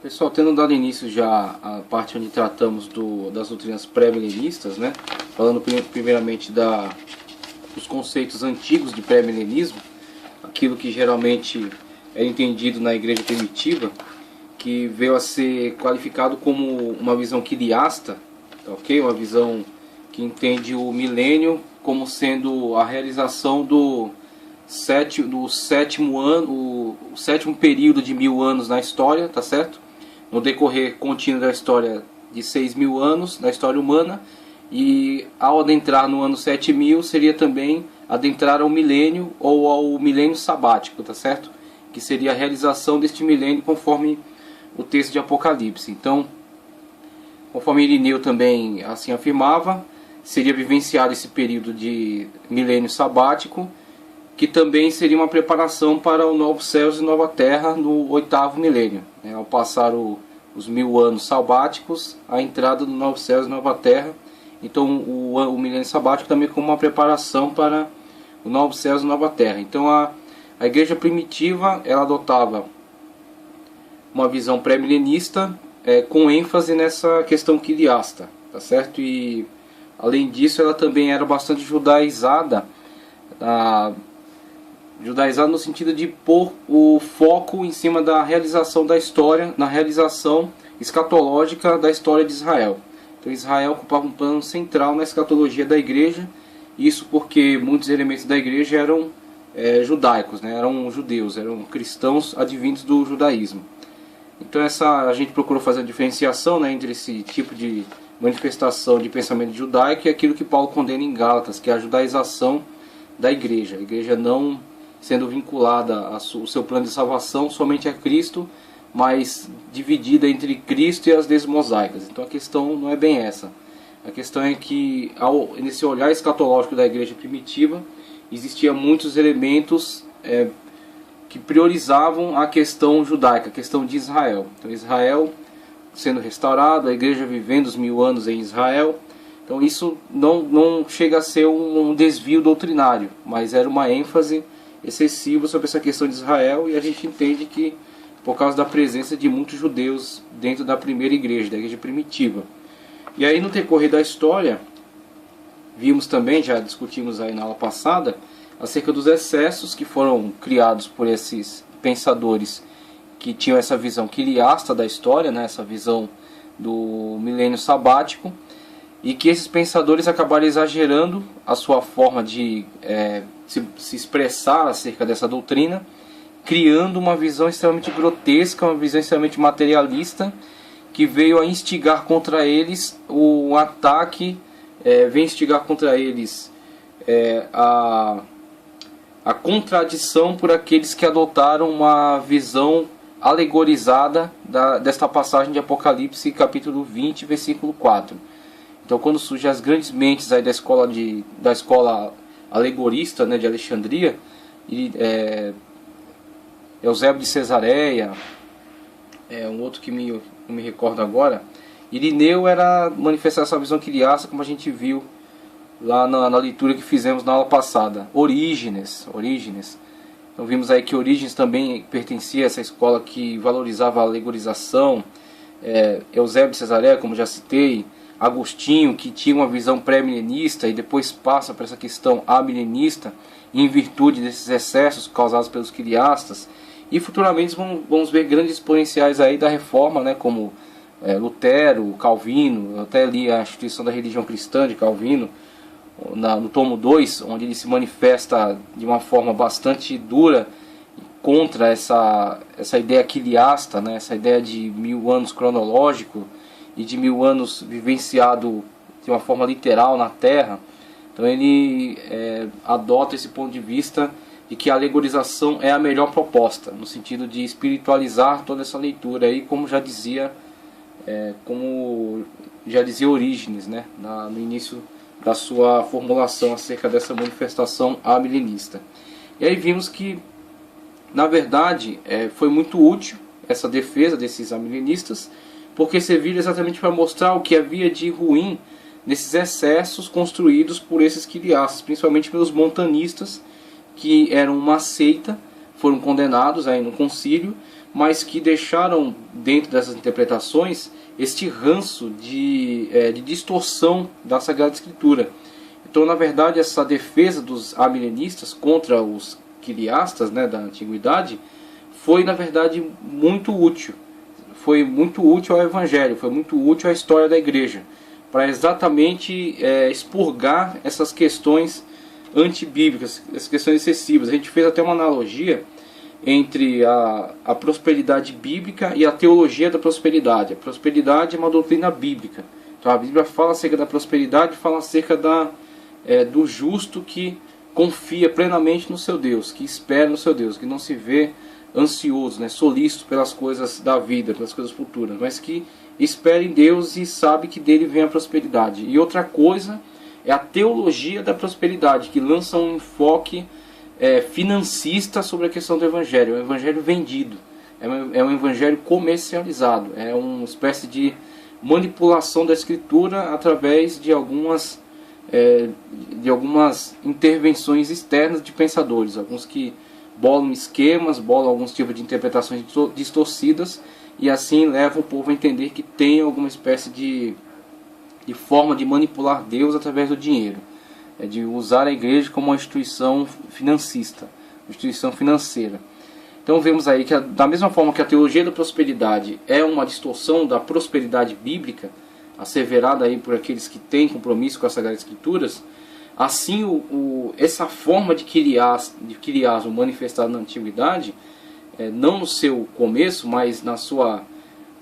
Pessoal, tendo dado início já à parte onde tratamos das doutrinas pré-milenistas, né? Falando primeiramente dos conceitos antigos de pré-milenismo, aquilo que geralmente é entendido na igreja primitiva, que veio a ser qualificado como uma visão quiliasta, tá, ok? Uma visão que entende o milênio como sendo a realização do sétimo ano, o sétimo período de 1000 anos na história, tá certo? No decorrer contínuo da história de 6.000 anos, da história humana, e ao adentrar no ano 7000 seria também adentrar ao milênio ou ao milênio sabático, tá certo? Que seria a realização deste milênio conforme o texto de Apocalipse. Então, conforme Irineu também assim afirmava, seria vivenciado esse período de milênio sabático, que também seria uma preparação para o novo céus e nova terra no 8º milênio, né? Ao passar os 1000 anos sabáticos, a entrada do novo céus e nova terra. Então o milênio sabático também como uma preparação para o novo céus e nova terra. Então a igreja primitiva, ela adotava uma visão pré-milenista, com ênfase nessa questão quiliasta, tá certo? E além disso, ela também era bastante judaizada, no sentido de pôr o foco em cima da realização da história, na realização escatológica da história de Israel. Então Israel ocupava um plano central na escatologia da igreja, isso porque muitos elementos da igreja eram judaicos, né? Eram judeus, eram cristãos advindos do judaísmo. Então a gente procurou fazer a diferenciação, né, entre esse tipo de manifestação de pensamento judaico e aquilo que Paulo condena em Gálatas, que é a judaização da igreja. A igreja não sendo vinculada ao seu plano de salvação somente a Cristo, mas dividida entre Cristo e as leis mosaicas. Então a questão não é bem essa. A questão é que nesse olhar escatológico da igreja primitiva existiam muitos elementos que priorizavam a questão judaica, a questão de Israel. Então Israel sendo restaurado, a igreja vivendo os 1000 anos em Israel. Então isso não chega a ser um desvio doutrinário, mas era uma ênfase excessiva sobre essa questão de Israel, e a gente entende que por causa da presença de muitos judeus dentro da primeira igreja, da igreja primitiva. E aí no decorrer da história, vimos também, já discutimos aí na aula passada, acerca dos excessos que foram criados por esses pensadores que tinham essa visão quiliasta da história, né, essa visão do milênio sabático, e que esses pensadores acabaram exagerando a sua forma de se expressar acerca dessa doutrina, criando uma visão extremamente grotesca, uma visão extremamente materialista, que veio a instigar contra eles o ataque, veio instigar contra eles a contradição por aqueles que adotaram uma visão alegorizada desta passagem de Apocalipse, capítulo 20, versículo 4. Então, quando surgem as grandes mentes aí da escola alegorista, né, de Alexandria, Eusébio de Cesareia, um outro que não me recordo agora, Irineu era manifestar essa visão quiliasta, como a gente viu lá na leitura que fizemos na aula passada. Orígenes. Então vimos aí que Orígenes também pertencia a essa escola que valorizava a alegorização. Eusébio de Cesareia, como já citei, Agostinho, que tinha uma visão pré-milenista e depois passa para essa questão amilenista, em virtude desses excessos causados pelos quiliastas. E futuramente vamos ver grandes exponenciais aí da reforma, né, como Lutero, Calvino. Eu até li a Instituição da Religião Cristã de Calvino, no tomo 2, onde ele se manifesta de uma forma bastante dura contra essa ideia quiliasta, né, essa ideia de 1000 anos cronológico e de 1000 anos vivenciado de uma forma literal na Terra. Então ele adota esse ponto de vista de que a alegorização é a melhor proposta, no sentido de espiritualizar toda essa leitura aí, como já dizia Orígenes, né, no início da sua formulação acerca dessa manifestação amilenista. E aí vimos que, na verdade, foi muito útil essa defesa desses amilenistas, porque serviu exatamente para mostrar o que havia de ruim nesses excessos construídos por esses quiliastas, principalmente pelos montanistas, que eram uma seita, foram condenados aí no concílio, mas que deixaram dentro dessas interpretações este ranço de distorção da Sagrada Escritura. Então, na verdade, essa defesa dos amilenistas contra os quiliastas, né, da antiguidade, foi, na verdade, muito útil. Foi muito útil ao Evangelho, foi muito útil à história da Igreja, para exatamente expurgar essas questões antibíblicas, essas questões excessivas. A gente fez até uma analogia entre a prosperidade bíblica e a teologia da prosperidade. A prosperidade é uma doutrina bíblica. Então a Bíblia fala acerca da prosperidade, fala acerca do justo que confia plenamente no seu Deus, que espera no seu Deus, que não se vê ansioso, né, solícito pelas coisas da vida, pelas coisas futuras, mas que espera em Deus e sabe que dele vem a prosperidade. E outra coisa é a teologia da prosperidade, que lança um enfoque financista sobre a questão do Evangelho. É um Evangelho vendido, é um Evangelho comercializado, é uma espécie de manipulação da Escritura através de algumas intervenções externas de pensadores, alguns que bolam esquemas, bolam alguns tipos de interpretações distorcidas e assim levam o povo a entender que tem alguma espécie de forma de manipular Deus através do dinheiro, de usar a igreja como uma instituição financista, uma instituição financeira. Então vemos aí que da mesma forma que a teologia da prosperidade é uma distorção da prosperidade bíblica, asseverada aí por aqueles que têm compromisso com as Sagradas Escrituras, assim essa forma de quiliasmo manifestada na Antiguidade, não no seu começo, mas na sua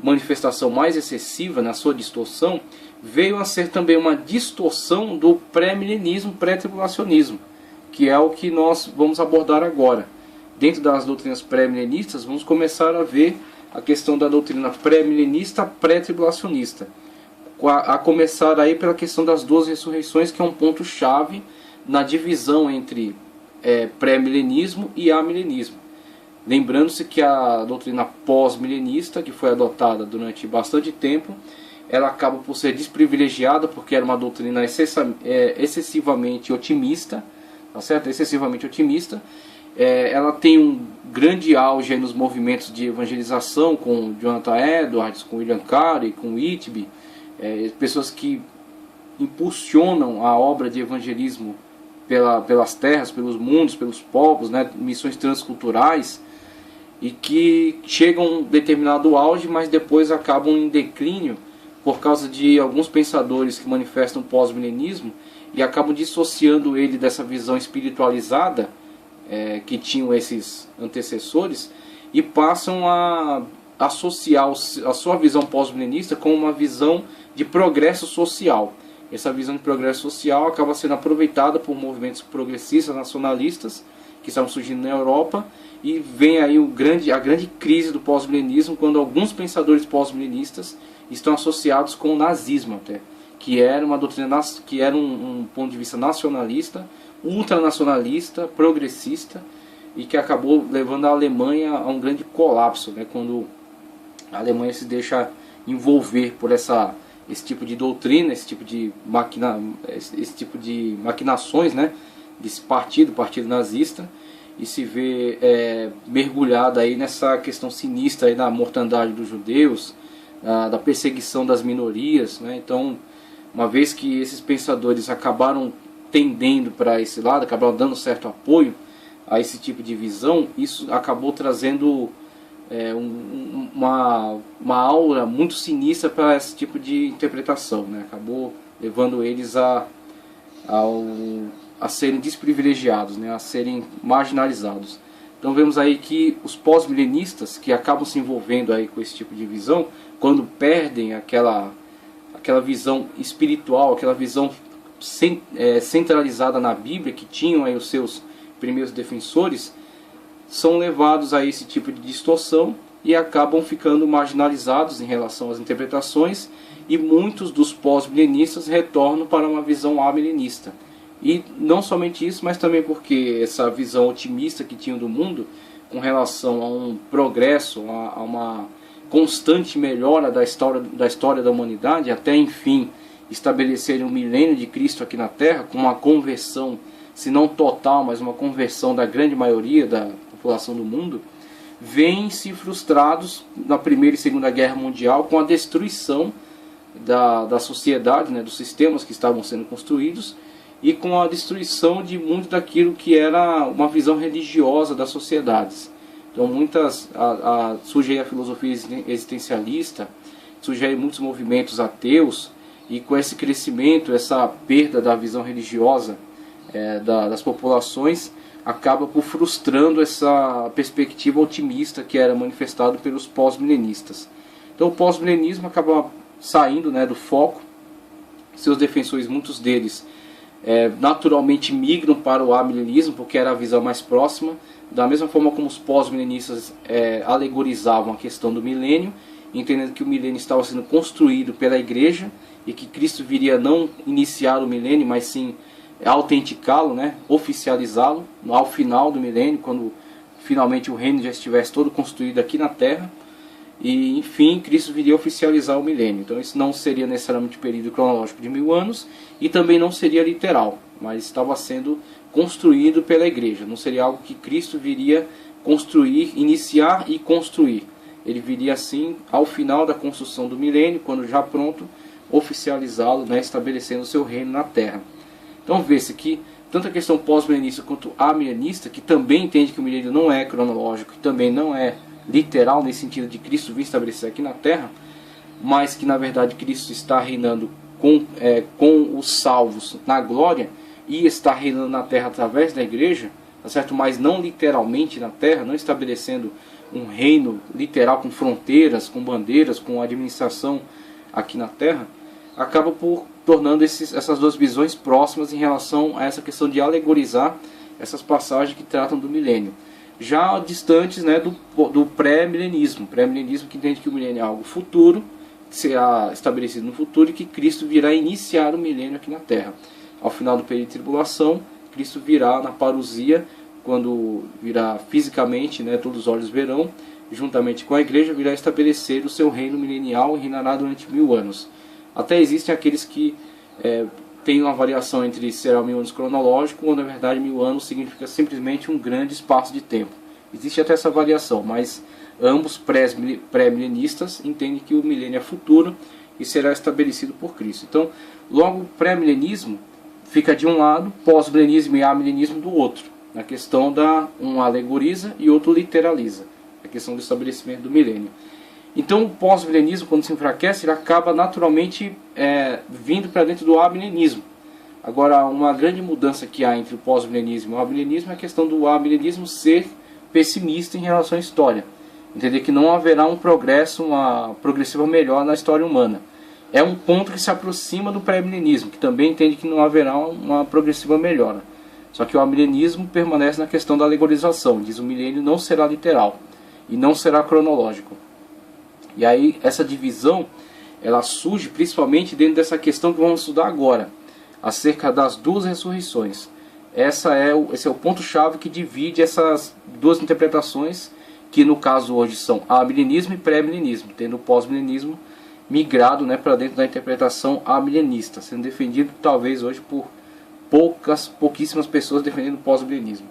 manifestação mais excessiva, na sua distorção, veio a ser também uma distorção do pré-milenismo, pré-tribulacionismo, que é o que nós vamos abordar agora. Dentro das doutrinas pré-milenistas, vamos começar a ver a questão da doutrina pré-milenista, pré-tribulacionista, a começar aí pela questão das 12 ressurreições, que é um ponto-chave na divisão entre pré-milenismo e amilenismo. Lembrando-se que a doutrina pós-milenista, que foi adotada durante bastante tempo, ela acaba por ser desprivilegiada, porque era uma doutrina excessivamente otimista, tá certo? Excessivamente otimista. Ela tem um grande auge aí nos movimentos de evangelização, com Jonathan Edwards, com William Carey, com Whitby, pessoas que impulsionam a obra de evangelismo pelas terras, pelos mundos, pelos povos, né, missões transculturais, e que chegam a um determinado auge, mas depois acabam em declínio por causa de alguns pensadores que manifestam pós-milenismo e acabam dissociando ele dessa visão espiritualizada que tinham esses antecessores, e passam a associar a sua visão pós-milenista com uma visão de progresso social. Essa visão de progresso social acaba sendo aproveitada por movimentos progressistas, nacionalistas, que estavam surgindo na Europa, e vem aí a grande crise do pós-milenismo, quando alguns pensadores pós-milenistas estão associados com o nazismo até, que era uma doutrina, que era um ponto de vista nacionalista, ultranacionalista, progressista, e que acabou levando a Alemanha a um grande colapso, né, quando a Alemanha se deixa envolver por esse tipo de doutrina, esse tipo de maquinações, né, desse partido nazista, e se vê mergulhada aí nessa questão sinistra aí da mortandade dos judeus, da perseguição das minorias, né? Então, uma vez que esses pensadores acabaram tendendo para esse lado, acabaram dando certo apoio a esse tipo de visão, isso acabou trazendo uma aura muito sinistra para esse tipo de interpretação, né? Acabou levando eles a serem desprivilegiados, né? A serem marginalizados. Então vemos aí que os pós-milenistas, que acabam se envolvendo aí com esse tipo de visão, quando perdem aquela visão espiritual, aquela visão centralizada na Bíblia, que tinham aí os seus primeiros defensores, são levados a esse tipo de distorção e acabam ficando marginalizados em relação às interpretações, e muitos dos pós-milenistas retornam para uma visão amilenista. E não somente isso, mas também porque essa visão otimista que tinham do mundo com relação a um progresso, a uma constante melhora da história da humanidade, até enfim estabelecerem um milênio de Cristo aqui na Terra, com uma conversão, se não total, mas uma conversão da grande maioria da população do mundo, veem-se frustrados na Primeira e Segunda Guerra Mundial com a destruição da sociedade, né, dos sistemas que estavam sendo construídos, e com a destruição de muito daquilo que era uma visão religiosa das sociedades. Então surge aí a filosofia existencialista, surge aí muitos movimentos ateus, e com esse crescimento, essa perda da visão religiosa das populações, acaba por frustrando essa perspectiva otimista que era manifestada pelos pós-milenistas. Então o pós-milenismo acaba saindo, né, do foco. Seus defensores, muitos deles, naturalmente migram para o amilenismo, porque era a visão mais próxima, da mesma forma como os pós-milenistas alegorizavam a questão do milênio, entendendo que o milênio estava sendo construído pela igreja e que Cristo viria não iniciar o milênio, mas sim autenticá-lo, né, oficializá-lo ao final do milênio, quando finalmente o reino já estivesse todo construído aqui na terra. E enfim, Cristo viria oficializar o milênio. Então isso não seria necessariamente um período cronológico de 1000 anos, e também não seria literal, mas estava sendo construído pela igreja. Não seria algo que Cristo viria construir, iniciar e construir. Ele viria assim ao final da construção do milênio, quando já pronto, oficializá-lo, né, estabelecendo o seu reino na terra. Então vê-se que tanto a questão pós-milenista quanto amilenista, que também entende que o milênio não é cronológico, que também não é literal nesse sentido de Cristo vir estabelecer aqui na terra, mas que na verdade Cristo está reinando com os salvos na glória, e está reinando na terra através da igreja, tá certo? Mas não literalmente na terra, não estabelecendo um reino literal com fronteiras, com bandeiras, com administração aqui na terra, acaba por tornando essas duas visões próximas em relação a essa questão de alegorizar essas passagens que tratam do milênio. Já distantes, né, do pré-milenismo. Pré-milenismo que entende que o milênio é algo futuro, que será estabelecido no futuro, e que Cristo virá iniciar o milênio aqui na terra. Ao final do período de tribulação, Cristo virá na parousia, quando virá fisicamente, né, todos os olhos verão, juntamente com a igreja, virá estabelecer o seu reino milenial e reinará durante 1000 anos. Até existem aqueles que têm uma variação entre será 1000 anos cronológico, ou na verdade 1000 anos significa simplesmente um grande espaço de tempo. Existe até essa variação, mas ambos pré-milenistas entendem que o milênio é futuro e será estabelecido por Cristo. Então, logo o pré-milenismo fica de um lado, pós-milenismo e amilenismo do outro. Na questão um alegoriza e outro literaliza. A questão do estabelecimento do milênio. Então o pós-milenismo, quando se enfraquece, ele acaba naturalmente vindo para dentro do amilenismo. Agora, uma grande mudança que há entre o pós-milenismo e o amilenismo é a questão do amilenismo ser pessimista em relação à história. Entender que não haverá um progresso, uma progressiva melhor na história humana. É um ponto que se aproxima do pré-milenismo, que também entende que não haverá uma progressiva melhora. Só que o amilenismo permanece na questão da alegorização. Diz o milênio não será literal e não será cronológico. E aí essa divisão, ela surge principalmente dentro dessa questão que vamos estudar agora, acerca das duas ressurreições. Esse é o ponto-chave que divide essas duas interpretações, que no caso hoje são amilenismo e pré-milenismo, tendo o pós-milenismo migrado, né, para dentro da interpretação amilenista, sendo defendido talvez hoje por pouquíssimas pessoas defendendo o pós-milenismo.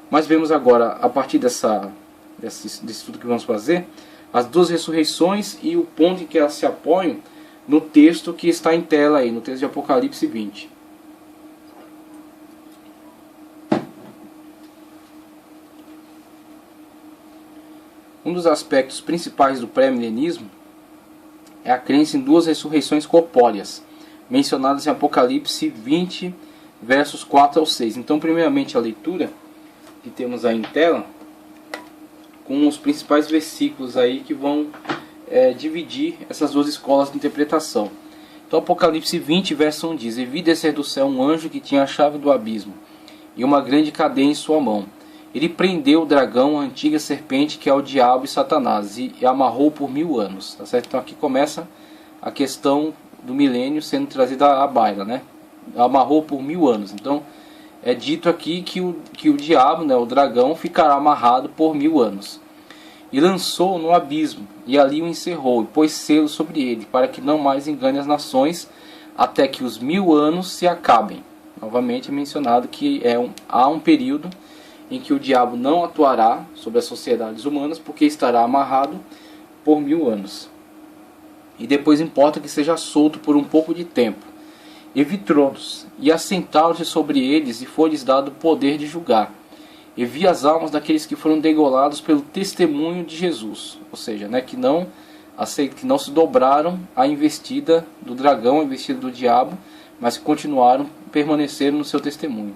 Mas vemos agora, a partir desse estudo que vamos fazer, as duas ressurreições e o ponto em que elas se apoiam no texto que está em tela aí, no texto de Apocalipse 20. Um dos aspectos principais do pré-milenismo é a crença em duas ressurreições corpóreas, mencionadas em Apocalipse 20, versos 4 ao 6. Então, primeiramente, a leitura que temos aí em tela, com os principais versículos aí que vão dividir essas duas escolas de interpretação. Então, Apocalipse 20, verso 1 diz: E vi descer do céu um anjo que tinha a chave do abismo, e uma grande cadeia em sua mão. Ele prendeu o dragão, a antiga serpente, que é o diabo e Satanás, e amarrou por 1000 anos. Tá certo? Então aqui começa a questão do milênio sendo trazida à baila, né? Amarrou por 1000 anos. Então é dito aqui que o diabo, né, o dragão, ficará amarrado por 1000 anos. E lançou no abismo, e ali o encerrou, e pôs selo sobre ele, para que não mais engane as nações, até que os 1000 anos se acabem. Novamente é mencionado que há um período em que o diabo não atuará sobre as sociedades humanas, porque estará amarrado por 1000 anos. E depois importa que seja solto por um pouco de tempo. E vi tronos, e assentaram-se sobre eles, e foi-lhes dado o poder de julgar. E vi as almas daqueles que foram degolados pelo testemunho de Jesus. Ou seja, que não se dobraram à investida do dragão, à investida do diabo, mas que continuaram, permaneceram no seu testemunho.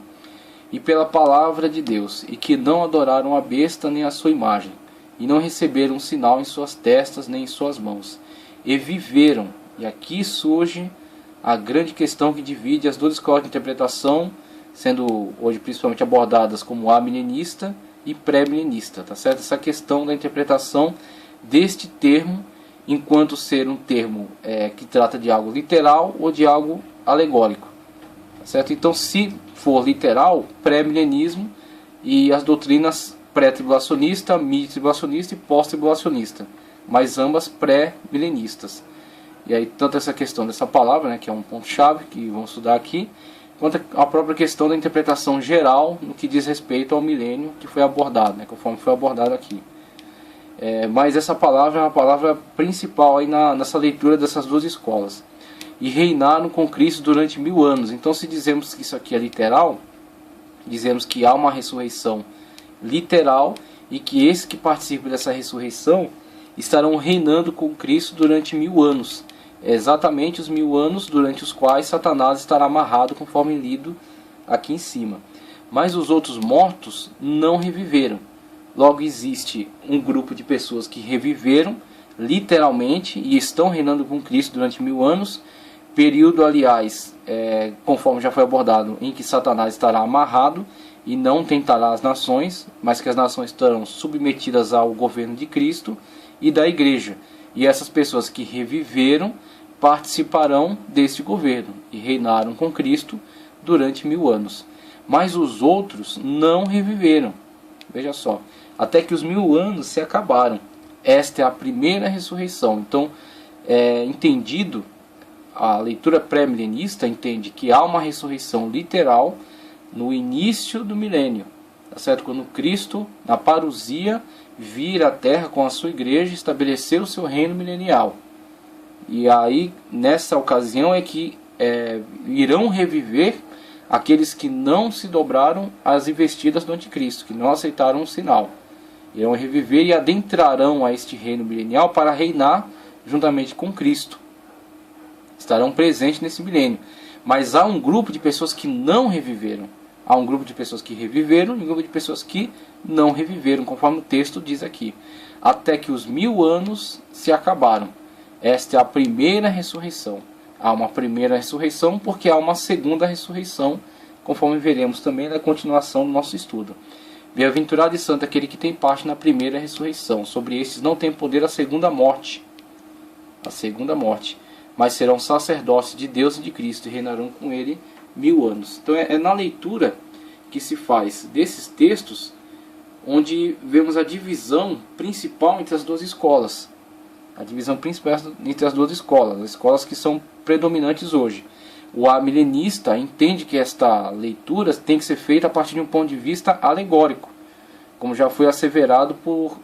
E pela palavra de Deus, e que não adoraram a besta nem a sua imagem, e não receberam um sinal em suas testas nem em suas mãos. E viveram. E aqui surge a grande questão que divide as duas escolas de interpretação, sendo hoje principalmente abordadas como amilenista e pré-milenista, tá certo? Essa questão da interpretação deste termo, enquanto ser um termo que trata de algo literal ou de algo alegórico, tá certo? Então, se for literal, pré-milenismo e as doutrinas pré-tribulacionista, mid-tribulacionista e pós-tribulacionista, mas ambas pré-milenistas. E aí, tanto essa questão dessa palavra, que é um ponto-chave que vamos estudar aqui, quanto a própria questão da interpretação geral no que diz respeito ao milênio que foi abordado, conforme foi abordado aqui. Mas essa palavra é uma palavra principal aí nessa leitura dessas duas escolas. E reinaram com Cristo durante 1000 anos. Então, se dizemos que isso aqui é literal, dizemos que há uma ressurreição literal e que esses que participam dessa ressurreição estarão reinando com Cristo durante 1000 anos. Exatamente os 1000 anos durante os quais Satanás estará amarrado, conforme lido aqui em cima. Mas os outros mortos não reviveram. Logo, existe um grupo de pessoas que reviveram literalmente e estão reinando com Cristo durante 1000 anos. Período, aliás, conforme já foi abordado, em que Satanás estará amarrado e não tentará as nações, mas que as nações estarão submetidas ao governo de Cristo e da igreja. E essas pessoas que reviveram participarão deste governo e reinaram com Cristo durante 1000 anos. Mas os outros não reviveram. Veja só, até que os 1000 anos se acabaram. Esta é a primeira ressurreição. Então, entendido, a leitura pré-milenista entende que há uma ressurreição literal no início do milênio, tá certo? Quando Cristo, na parousia, vir à terra com a sua igreja e estabelecer o seu reino milenial. E aí, nessa ocasião, é que irão reviver aqueles que não se dobraram às investidas do anticristo, que não aceitaram o sinal. Irão reviver e adentrarão a este reino milenial para reinar juntamente com Cristo. Estarão presentes nesse milênio. Mas há um grupo de pessoas que não reviveram. Há um grupo de pessoas que reviveram e um grupo de pessoas que não reviveram, conforme o texto diz aqui. Até que os 1000 anos se acabaram. Esta é a primeira ressurreição. Há uma primeira ressurreição porque há uma segunda ressurreição, conforme veremos também na continuação do nosso estudo. Bem-aventurado e santo aquele que tem parte na primeira ressurreição. Sobre estes não tem poder a segunda morte. A segunda morte. Mas serão sacerdotes de Deus e de Cristo e reinarão com ele 1000 anos. Então é na leitura que se faz desses textos onde vemos a divisão principal entre as duas escolas. A divisão principal entre as duas escolas, as escolas que são predominantes hoje. O amilenista entende que esta leitura tem que ser feita a partir de um ponto de vista alegórico, como já foi asseverado por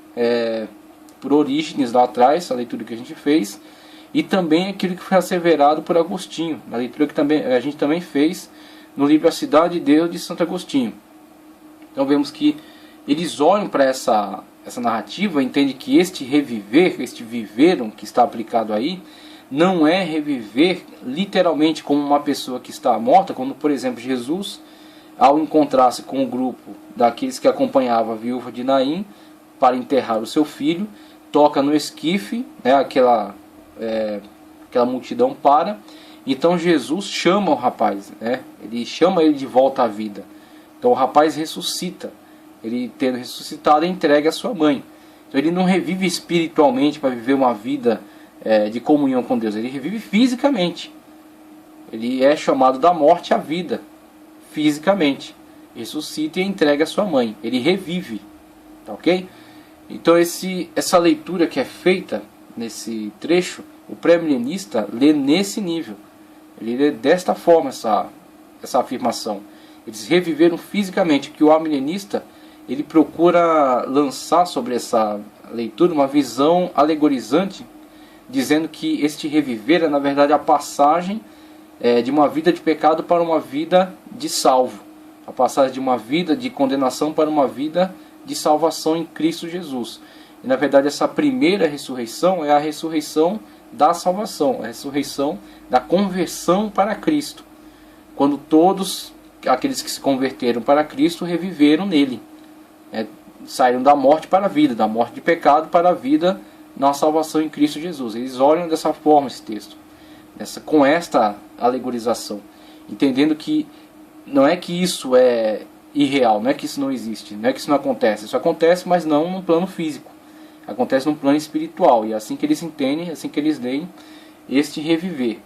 Orígenes lá atrás, a leitura que a gente fez, e também aquilo que foi asseverado por Agostinho, na leitura que a gente também fez no livro A Cidade de Deus de Santo Agostinho. Então vemos que eles olham para essa narrativa, entendem que este reviver, este viveram que está aplicado aí, não é reviver literalmente como uma pessoa que está morta, como por exemplo Jesus, ao encontrar-se com o grupo daqueles que acompanhavam a viúva de Naim para enterrar o seu filho, toca no esquife, aquela multidão para. Então Jesus chama o rapaz, ele chama ele de volta à vida. Então o rapaz ressuscita, ele tendo ressuscitado entrega a sua mãe. Então ele não revive espiritualmente para viver uma vida de comunhão com Deus, ele revive fisicamente. Ele é chamado da morte à vida, fisicamente. Ressuscita e entrega a sua mãe, ele revive, tá ok? Então essa leitura que é feita nesse trecho, o pré-milenista lê nesse nível. Ele lê desta forma essa afirmação. Eles reviveram fisicamente, que o amilenista ele procura lançar sobre essa leitura uma visão alegorizante, dizendo que este reviver é na verdade a passagem de uma vida de pecado para uma vida de salvo, a passagem de uma vida de condenação para uma vida de salvação em Cristo Jesus. E na verdade essa primeira ressurreição é a ressurreição da salvação, a ressurreição da conversão para Cristo, quando todos aqueles que se converteram para Cristo reviveram nele, saíram da morte para a vida, da morte de pecado para a vida na salvação em Cristo Jesus. Eles olham dessa forma esse texto, com esta alegorização, entendendo que não é que isso é irreal, não é que isso não existe, não é que isso não acontece. Isso acontece, mas não no plano físico, acontece no plano espiritual, e é assim que eles entendem, é assim que eles leem este reviver.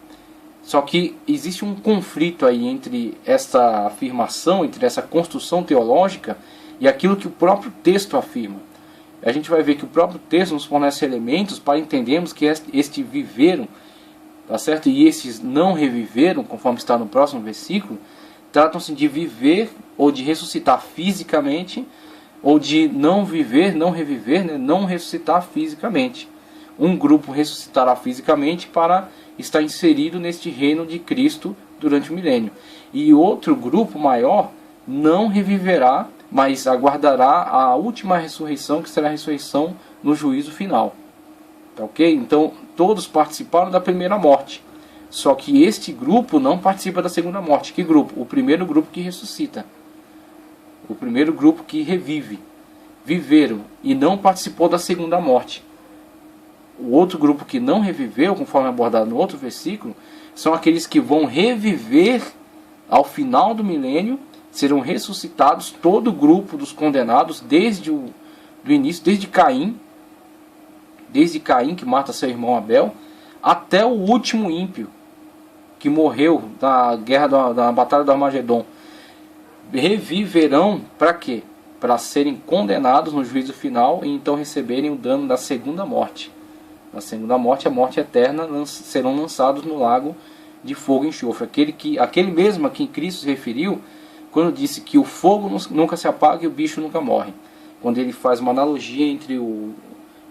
Só que existe um conflito aí entre essa afirmação, entre essa construção teológica e aquilo que o próprio texto afirma. A gente vai ver que o próprio texto nos fornece elementos para entendermos que este viveram, tá certo? E estes não reviveram, conforme está no próximo versículo, tratam-se de viver ou de ressuscitar fisicamente, ou de não viver, não reviver, né? Não ressuscitar fisicamente. Um grupo ressuscitará fisicamente para estar inserido neste reino de Cristo durante o milênio. E outro grupo maior não reviverá, mas aguardará a última ressurreição, que será a ressurreição no juízo final. Tá ok? Então, todos participaram da primeira morte. Só que este grupo não participa da segunda morte. Que grupo? O primeiro grupo que ressuscita. O primeiro grupo que revive. Viveram e não participou da segunda morte. O outro grupo que não reviveu, conforme abordado no outro versículo, são aqueles que vão reviver ao final do milênio. Serão ressuscitados todo o grupo dos condenados desde o início, desde Caim, que mata seu irmão Abel, até o último ímpio que morreu na guerra da batalha do Armagedon. Reviverão para quê? Para serem condenados no juízo final e então receberem o dano da segunda morte. Na segunda morte, a morte eterna, serão lançados no lago de fogo e enxofre. Aquele mesmo a quem Cristo se referiu quando disse que o fogo nunca se apaga e o bicho nunca morre. Quando ele faz uma analogia entre o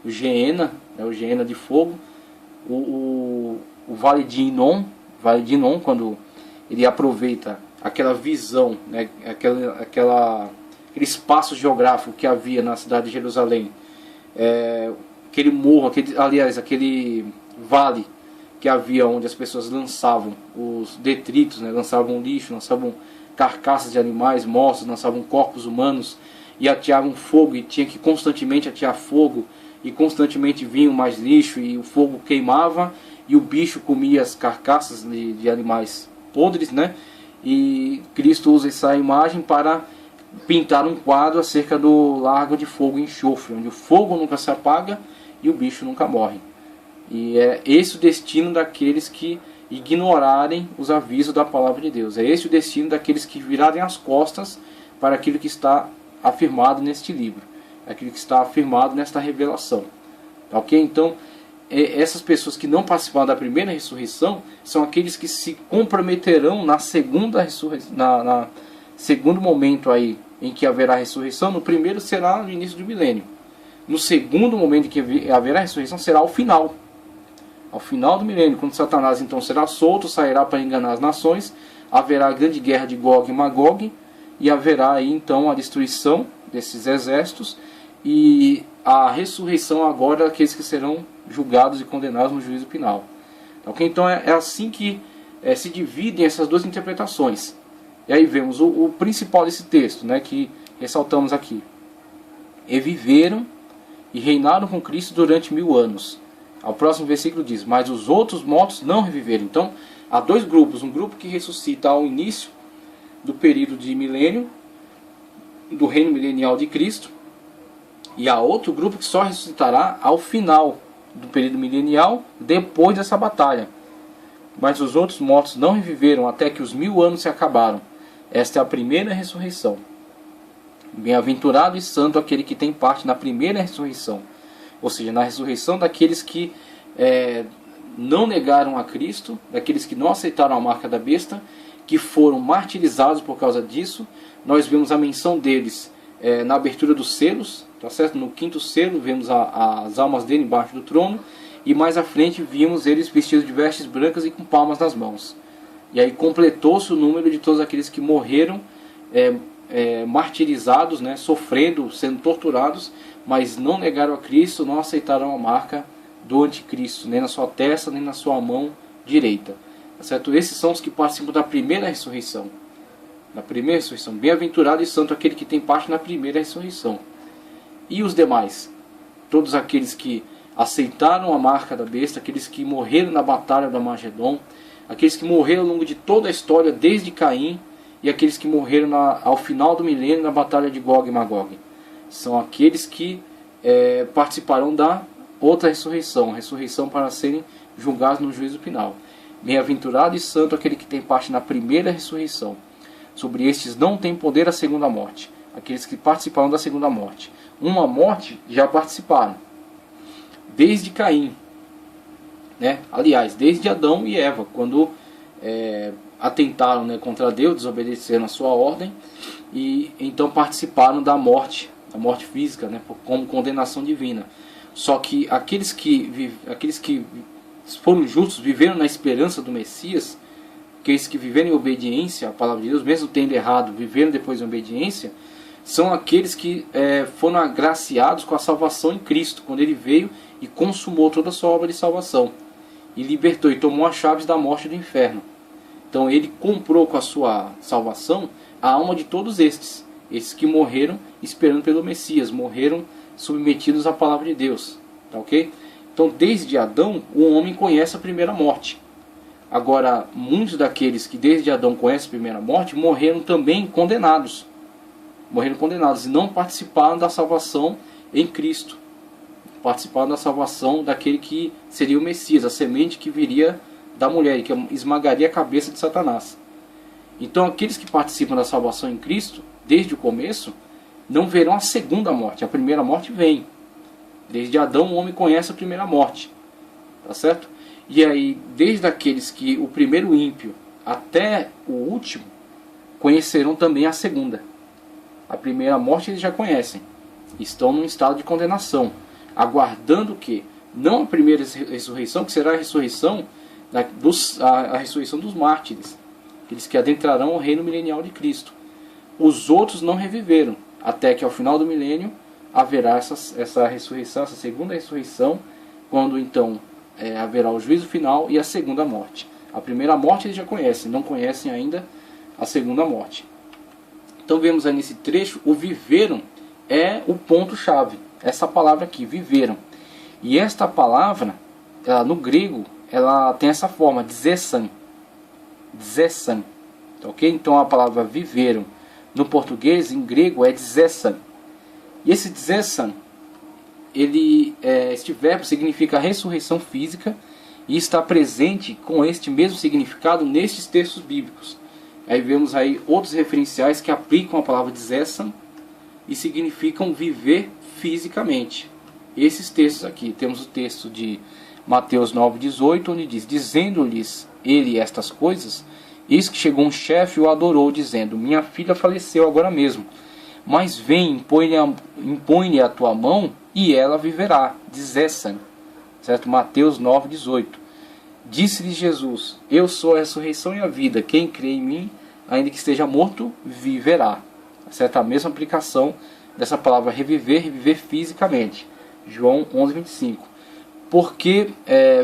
Geena, o Geena de fogo, o Vale de Inom, quando ele aproveita aquela visão, né, aquele espaço geográfico que havia na cidade de Jerusalém, aquele morro, aquele vale que havia onde as pessoas lançavam os detritos, né, lançavam lixo, lançavam carcaças de animais mortos, lançavam corpos humanos e ateavam fogo, e tinha que constantemente atear fogo, e constantemente vinha mais lixo e o fogo queimava e o bicho comia as carcaças de animais podres, né? E Cristo usa essa imagem para pintar um quadro acerca do lago de fogo e enxofre, onde o fogo nunca se apaga e o bicho nunca morre. E é esse o destino daqueles que ignorarem os avisos da palavra de Deus. É esse o destino daqueles que virarem as costas para aquilo que está afirmado neste livro, aquilo que está afirmado nesta revelação. Ok? Então, essas pessoas que não participaram da primeira ressurreição são aqueles que se comprometerão na segunda ressurreição, na segundo momento aí em que haverá ressurreição. No primeiro será no início do milênio. No segundo momento em que haverá ressurreição será ao final do milênio, quando Satanás então será solto, sairá para enganar as nações, haverá a grande guerra de Gog e Magog, e haverá aí então a destruição desses exércitos e a ressurreição agora daqueles que serão julgados e condenados no juízo final. Okay? Então é assim que se dividem essas duas interpretações. E aí vemos o principal desse texto, né, que ressaltamos aqui. E viveram e reinaram com Cristo durante 1000 anos. Ao próximo versículo diz: mas os outros mortos não reviveram. Então há dois grupos, um grupo que ressuscita ao início do período de milênio, do reino milenial de Cristo, e há outro grupo que só ressuscitará ao final do período milenial, depois dessa batalha. Mas os outros mortos não reviveram até que os 1000 anos se acabaram. Esta é a primeira ressurreição. Bem-aventurado e santo aquele que tem parte na primeira ressurreição, ou seja, na ressurreição daqueles que não negaram a Cristo, daqueles que não aceitaram a marca da besta, que foram martirizados por causa disso. Nós vemos a menção deles na abertura dos selos, tá certo? No quinto selo vemos as almas dele embaixo do trono, e mais à frente vimos eles vestidos de vestes brancas e com palmas nas mãos. E aí completou-se o número de todos aqueles que morreram martirizados, né, sofrendo, sendo torturados, mas não negaram a Cristo, não aceitaram a marca do anticristo, nem na sua testa, nem na sua mão direita. Tá certo? Esses são os que participam da primeira ressurreição. Na primeira ressurreição, bem-aventurado e santo aquele que tem parte na primeira ressurreição. E os demais? Todos aqueles que aceitaram a marca da besta, aqueles que morreram na batalha do Armagedon, aqueles que morreram ao longo de toda a história, desde Caim, e aqueles que morreram ao final do milênio na batalha de Gog e Magog. São aqueles que participarão da outra ressurreição, a ressurreição para serem julgados no juízo final. Bem-aventurado e santo aquele que tem parte na primeira ressurreição. Sobre estes não tem poder a segunda morte, aqueles que participaram da segunda morte. Uma morte já participaram, desde Caim, né? Aliás, desde Adão e Eva, quando atentaram, né, contra Deus, desobedeceram a sua ordem, e então participaram da morte física, né, como condenação divina. Só que aqueles que foram justos, viveram na esperança do Messias, aqueles que viveram em obediência à palavra de Deus, mesmo tendo errado, viveram depois em obediência, são aqueles que foram agraciados com a salvação em Cristo, quando Ele veio e consumou toda a sua obra de salvação, e libertou e tomou as chaves da morte e do inferno. Então Ele comprou com a sua salvação a alma de todos estes que morreram esperando pelo Messias, morreram submetidos à palavra de Deus, tá ok? Então desde Adão o homem conhece a primeira morte. Agora muitos daqueles que desde Adão conhecem a primeira morte morreram também condenados, e não participaram da salvação em Cristo, participaram da salvação daquele que seria o Messias, a semente que viria da mulher e que esmagaria a cabeça de Satanás. Então aqueles que participam da salvação em Cristo desde o começo não verão a segunda morte. A primeira morte vem. Desde Adão o homem conhece a primeira morte, tá certo? E aí desde aqueles que o primeiro ímpio até o último conhecerão também a segunda. A primeira morte eles já conhecem, estão num estado de condenação, aguardando o quê? Não a primeira ressurreição, que será a ressurreição a ressurreição dos mártires, aqueles que adentrarão o reino milenial de Cristo. Os outros não reviveram, até que ao final do milênio haverá essa ressurreição, essa segunda ressurreição, quando então haverá o juízo final e a segunda morte. A primeira morte eles já conhecem, não conhecem ainda a segunda morte. Então vemos aí nesse trecho, o viveram é o ponto-chave, essa palavra aqui, viveram. E esta palavra, no grego, ela tem essa forma, dzesan, ok? Então a palavra viveram, no português, em grego, é dzesan. E esse dzesan, este verbo significa ressurreição física e está presente com este mesmo significado nestes textos bíblicos. Aí vemos aí outros referenciais que aplicam a palavra dzesan e significam viver fisicamente. Esses textos aqui, temos o texto de Mateus 9,18, onde diz: dizendo-lhes ele estas coisas, eis que chegou um chefe e o adorou, dizendo: minha filha faleceu agora mesmo, mas vem, impõe-lhe a tua mão e ela viverá. Dzesan, certo? Mateus 9,18. Disse-lhe Jesus: eu sou a ressurreição e a vida, quem crê em mim, ainda que esteja morto, viverá. Certo? A mesma aplicação dessa palavra reviver fisicamente. João 11,25. Porque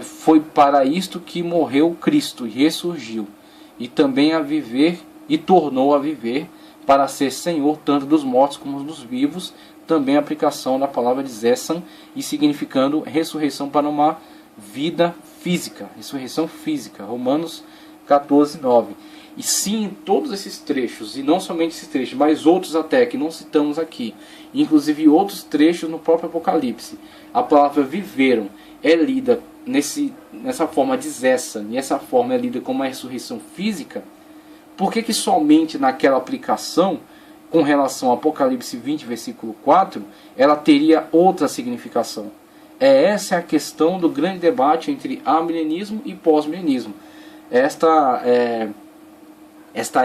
foi para isto que morreu Cristo e ressurgiu, e também a viver, e tornou a viver, para ser Senhor tanto dos mortos como dos vivos. Também a aplicação da palavra dzesan, e significando ressurreição para uma vida física, ressurreição física. Romanos 14,9. E sim, em todos esses trechos, e não somente esses trechos, mas outros até que não citamos aqui, inclusive outros trechos no próprio Apocalipse, a palavra viveram é lida nessa forma de dzesan, e essa forma é lida como uma ressurreição física. Por que somente naquela aplicação, com relação ao Apocalipse 20, versículo 4, ela teria outra significação? Essa é a questão do grande debate entre amilenismo e pós-milenismo. Esta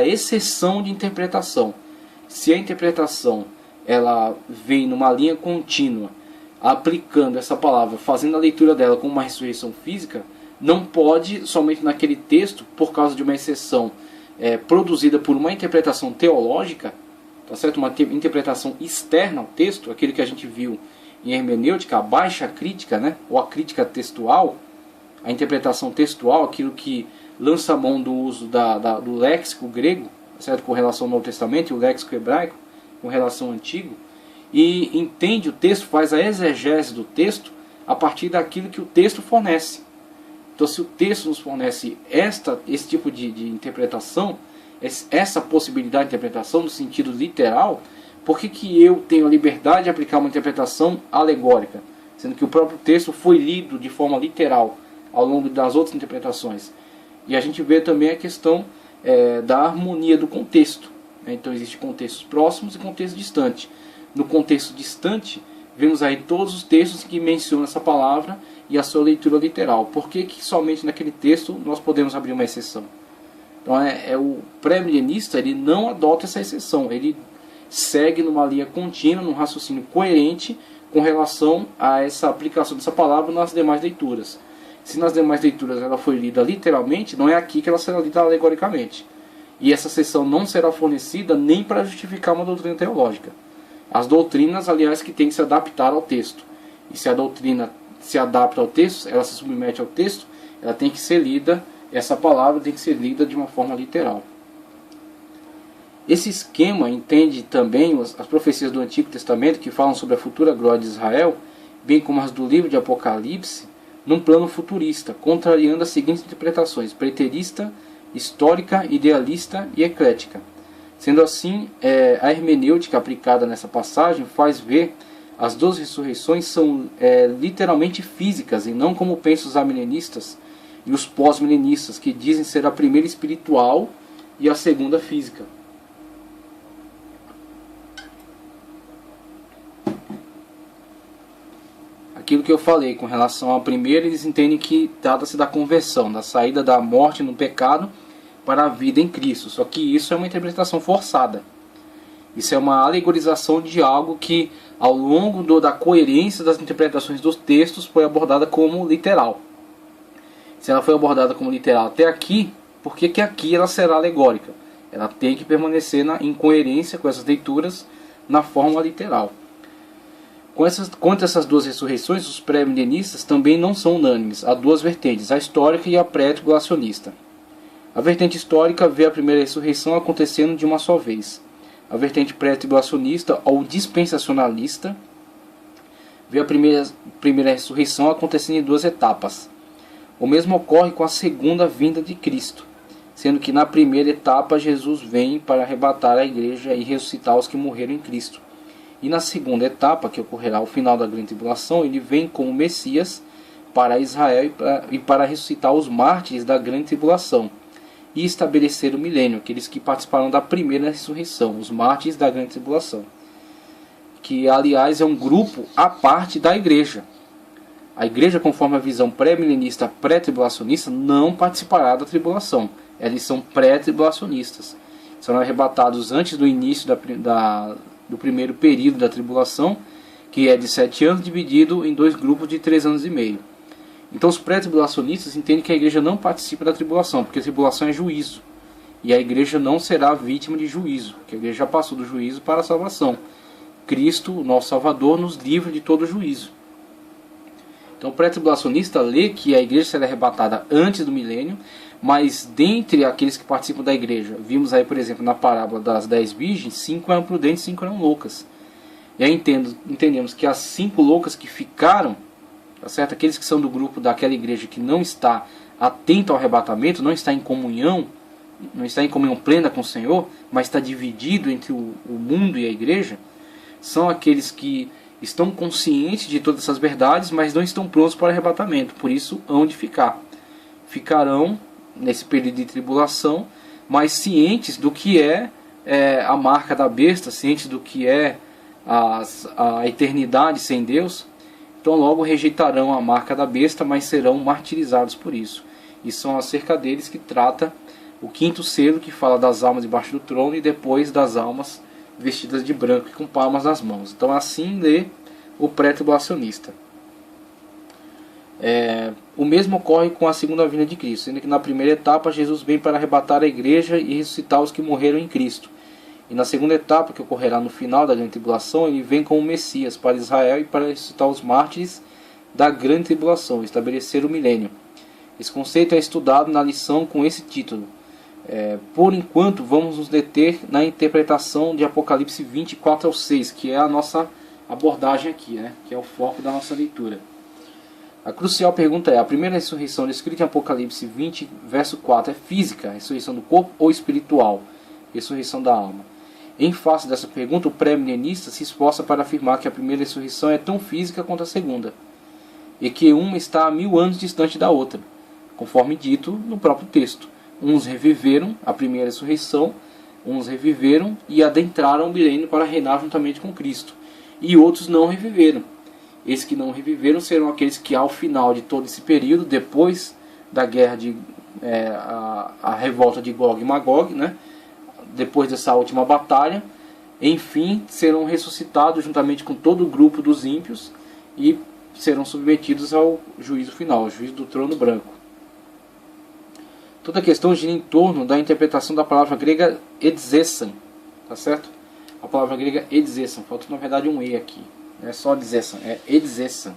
exceção de interpretação. Se a interpretação ela vem numa linha contínua, aplicando essa palavra, fazendo a leitura dela como uma ressurreição física, não pode somente naquele texto, por causa de uma exceção produzida por uma interpretação teológica, tá certo? Uma interpretação externa ao texto, aquilo que a gente viu em hermenêutica, a baixa crítica, né? Ou a crítica textual, a interpretação textual, aquilo que lança a mão do uso do léxico grego, tá certo? Com relação ao Novo Testamento, e o léxico hebraico com relação ao Antigo, e entende o texto, faz a exegese do texto a partir daquilo que o texto fornece. Então, se o texto nos fornece esse tipo de interpretação, essa possibilidade de interpretação no sentido literal, por que eu tenho a liberdade de aplicar uma interpretação alegórica, sendo que o próprio texto foi lido de forma literal ao longo das outras interpretações? E a gente vê também a questão da harmonia do contexto. Então, existem contextos próximos e contextos distantes. No contexto distante, vemos aí todos os textos que mencionam essa palavra e a sua leitura literal. Por que somente naquele texto nós podemos abrir uma exceção? Então, o pré-milenista, ele não adota essa exceção, ele segue numa linha contínua, num raciocínio coerente com relação a essa aplicação dessa palavra nas demais leituras. Se nas demais leituras ela foi lida literalmente, não é aqui que ela será lida alegoricamente. E essa exceção não será fornecida nem para justificar uma doutrina teológica. As doutrinas, aliás, que têm que se adaptar ao texto. E se a doutrina se adapta ao texto, ela se submete ao texto, ela tem que ser lida, essa palavra tem que ser lida de uma forma literal. Esse esquema entende também as profecias do Antigo Testamento que falam sobre a futura glória de Israel, bem como as do livro de Apocalipse, num plano futurista, contrariando as seguintes interpretações: preterista, histórica, idealista e eclética. Sendo assim, a hermenêutica aplicada nessa passagem faz ver as duas ressurreições são literalmente físicas, e não como pensam os amilenistas e os pós-milenistas, que dizem ser a primeira espiritual e a segunda física. Aquilo que eu falei com relação à primeira, eles entendem que trata-se da conversão, da saída da morte no pecado para a vida em Cristo. Só que isso é uma interpretação forçada. Isso é uma alegorização de algo que, ao longo da coerência das interpretações dos textos, foi abordada como literal. Se ela foi abordada como literal até aqui, por que aqui ela será alegórica? Ela tem que permanecer em coerência com essas leituras na forma literal. Quanto a essas duas ressurreições, os pré-milenistas também não são unânimes. Há duas vertentes, a histórica e a pré-tribulacionista. A vertente histórica vê a primeira ressurreição acontecendo de uma só vez. A vertente pré-tribulacionista ou dispensacionalista vê a primeira ressurreição acontecendo em duas etapas. O mesmo ocorre com a segunda vinda de Cristo, sendo que na primeira etapa Jesus vem para arrebatar a igreja e ressuscitar os que morreram em Cristo. E na segunda etapa, que ocorrerá ao final da grande tribulação, ele vem como Messias para Israel e para ressuscitar os mártires da grande tribulação e estabelecer o milênio, aqueles que participaram da primeira ressurreição, os mártires da grande tribulação, que aliás é um grupo à parte da igreja. A igreja, conforme a visão pré-milenista, pré-tribulacionista, não participará da tribulação. Eles são pré-tribulacionistas. Serão arrebatados antes do início do primeiro período da tribulação, que é de 7 anos, dividido em dois grupos de 3 anos e meio. Então os pré-tribulacionistas entendem que a igreja não participa da tribulação, porque a tribulação é juízo. E a igreja não será vítima de juízo, porque a igreja já passou do juízo para a salvação. Cristo, o nosso Salvador, nos livra de todo juízo. Então o pré-tribulacionista lê que a igreja será arrebatada antes do milênio, mas dentre aqueles que participam da igreja, vimos aí, por exemplo, na parábola das 10 virgens, 5 eram prudentes e 5 eram loucas. E aí entendemos que as 5 loucas que ficaram, tá certo? Aqueles que são do grupo daquela igreja que não está atento ao arrebatamento, não está em comunhão plena com o Senhor, mas está dividido entre o mundo e a igreja, são aqueles que estão conscientes de todas essas verdades, mas não estão prontos para o arrebatamento, por isso hão de ficar. Ficarão nesse período de tribulação, mas cientes do que é a marca da besta, cientes do que é a eternidade sem Deus. Então logo rejeitarão a marca da besta, mas serão martirizados por isso. E são acerca deles que trata o quinto selo, que fala das almas debaixo do trono, e depois das almas vestidas de branco e com palmas nas mãos. Então assim lê o pré-tribulacionista. O mesmo ocorre com a segunda vinda de Cristo, sendo que na primeira etapa Jesus vem para arrebatar a igreja e ressuscitar os que morreram em Cristo. E na segunda etapa, que ocorrerá no final da grande tribulação, ele vem como Messias para Israel e para ressuscitar os mártires da grande tribulação, estabelecer o milênio. Esse conceito é estudado na lição com esse título. Por enquanto, vamos nos deter na interpretação de Apocalipse 24 ao 6, que é a nossa abordagem aqui, né? Que é o foco da nossa leitura. A crucial pergunta é: a primeira ressurreição descrita em Apocalipse 20, verso 4, é física, ressurreição do corpo, ou espiritual, ressurreição da alma? Em face dessa pergunta, o pré-milenista se esforça para afirmar que a primeira ressurreição é tão física quanto a segunda, e que uma está a 1000 anos distante da outra, conforme dito no próprio texto. Uns reviveram a primeira ressurreição, uns reviveram e adentraram o milênio para reinar juntamente com Cristo, e outros não reviveram. Esses que não reviveram serão aqueles que, ao final de todo esse período, depois da guerra a revolta de Gog e Magog, né? Depois dessa última batalha, enfim, serão ressuscitados juntamente com todo o grupo dos ímpios e serão submetidos ao juízo final, ao juízo do trono branco. Toda a questão gira em torno da interpretação da palavra grega edzisan, tá certo? A palavra grega edzisan, falta na verdade um E aqui, não é só edzisan, é edzisan.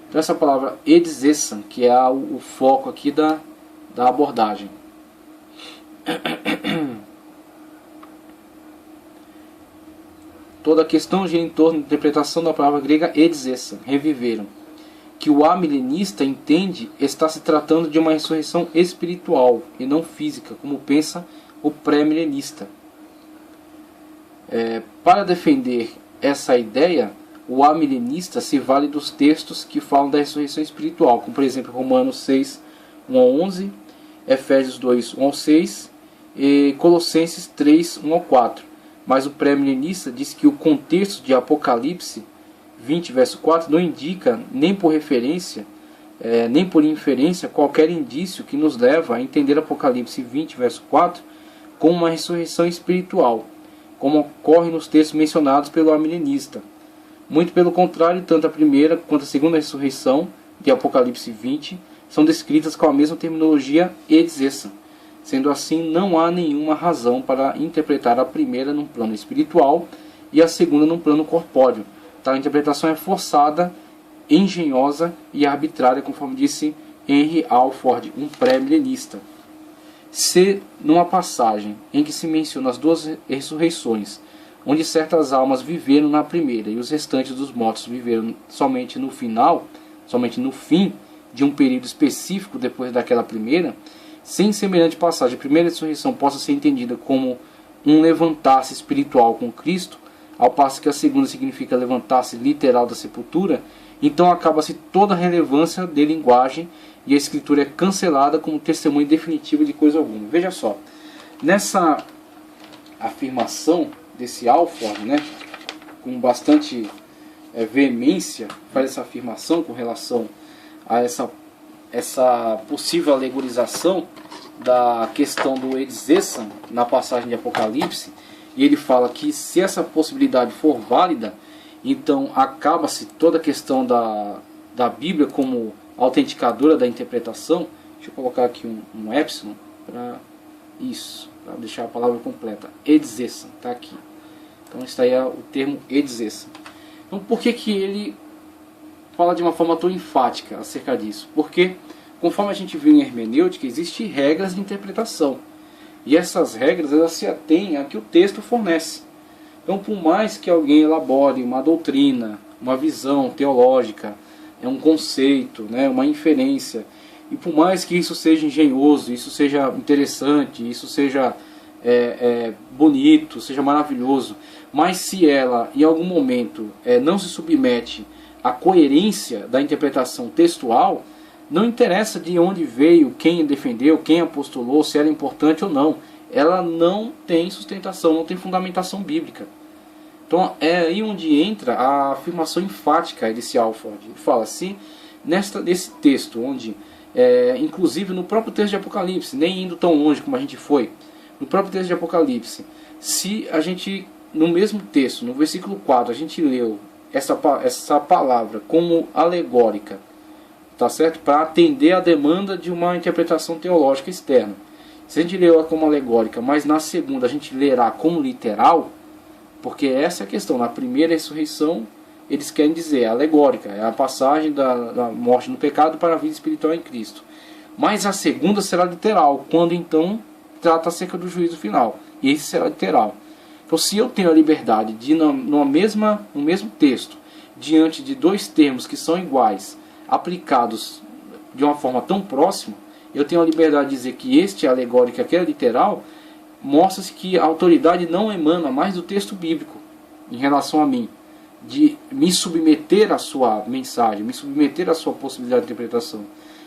Então essa palavra edzisan, que é o foco aqui da abordagem. Toda a questão gira em torno da interpretação da palavra grega edzisan, reviveram, que o amilenista entende está se tratando de uma ressurreição espiritual e não física, como pensa o pré-milenista. Para defender essa ideia, o amilenista se vale dos textos que falam da ressurreição espiritual, como por exemplo Romanos 6, 1 a 11, Efésios 2, 1 ao 6 e Colossenses 3, 1 ao 4. Mas o pré-milenista diz que o contexto de Apocalipse 20, verso 4, não indica, nem por referência, nem por inferência, qualquer indício que nos leva a entender Apocalipse 20, verso 4, como uma ressurreição espiritual, como ocorre nos textos mencionados pelo amilenista. Muito pelo contrário, tanto a primeira quanto a segunda ressurreição de Apocalipse 20 são descritas com a mesma terminologia edzisan. Sendo assim, não há nenhuma razão para interpretar a primeira num plano espiritual e a segunda num plano corpóreo. Tal interpretação é forçada, engenhosa e arbitrária, conforme disse Henry Alford, um pré-milenista. Se numa passagem em que se menciona as duas ressurreições, onde certas almas viveram na primeira e os restantes dos mortos viveram somente no final, somente no fim de um período específico depois daquela primeira, sem semelhante passagem, a primeira ressurreição possa ser entendida como um levantar-se espiritual com Cristo, ao passo que a segunda significa levantar-se literal da sepultura, então acaba-se toda a relevância de linguagem e a escritura é cancelada como testemunho definitivo de coisa alguma. Veja só, nessa afirmação desse Alford, né, com bastante veemência, faz essa afirmação com relação a essa possível alegorização da questão do edzisan na passagem de Apocalipse, e ele fala que se essa possibilidade for válida, então acaba-se toda a questão da Bíblia como autenticadora da interpretação. Deixa eu colocar aqui um epsilon para isso, para deixar a palavra completa. Edzisan, está aqui. Então está aí o termo edzisan. Então por que ele fala de uma forma tão enfática acerca disso? Porque, conforme a gente viu em hermenêutica, existem regras de interpretação. E essas regras elas se atêm a que o texto fornece. Então, por mais que alguém elabore uma doutrina, uma visão teológica, um conceito, né, uma inferência, e por mais que isso seja engenhoso, isso seja interessante, isso seja bonito, seja maravilhoso, mas se ela, em algum momento, não se submete à coerência da interpretação textual, não interessa de onde veio, quem defendeu, quem apostolou, se era importante ou não. Ela não tem sustentação, não tem fundamentação bíblica. Então é aí onde entra a afirmação enfática desse Alford. Ele fala assim, nesse texto, onde, inclusive no próprio texto de Apocalipse, nem indo tão longe como a gente foi, no próprio texto de Apocalipse, se a gente no mesmo texto, no versículo 4, a gente leu essa palavra como alegórica, tá certo? Para atender a demanda de uma interpretação teológica externa. Se a gente leu ela como alegórica, mas na segunda a gente lerá como literal, porque essa é a questão. Na primeira ressurreição, eles querem dizer alegórica, é a passagem da morte no pecado para a vida espiritual em Cristo. Mas a segunda será literal, quando então trata acerca do juízo final. E esse será literal. Então, se eu tenho a liberdade de, no mesmo texto, diante de dois termos que são iguais, aplicados de uma forma tão próxima, eu tenho a liberdade de dizer que este é alegórico e aquele é literal, mostra-se que a autoridade não emana mais do texto bíblico em relação a mim, de me submeter à sua mensagem, me submeter à sua possibilidade de interpretação.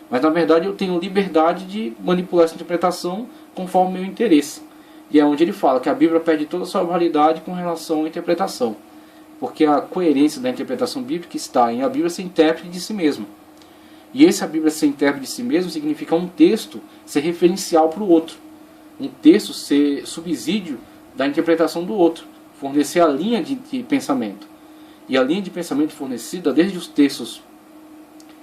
Mas na verdade eu tenho liberdade de manipular essa interpretação conforme o meu interesse. E é onde ele fala que a Bíblia perde toda a sua validade com relação à interpretação. Porque a coerência da interpretação bíblica está em a Bíblia ser intérprete de si mesma. E esse a Bíblia ser intérprete de si mesmo significa um texto ser referencial para o outro. Um texto ser subsídio da interpretação do outro. Fornecer a linha de pensamento. E a linha de pensamento fornecida desde os textos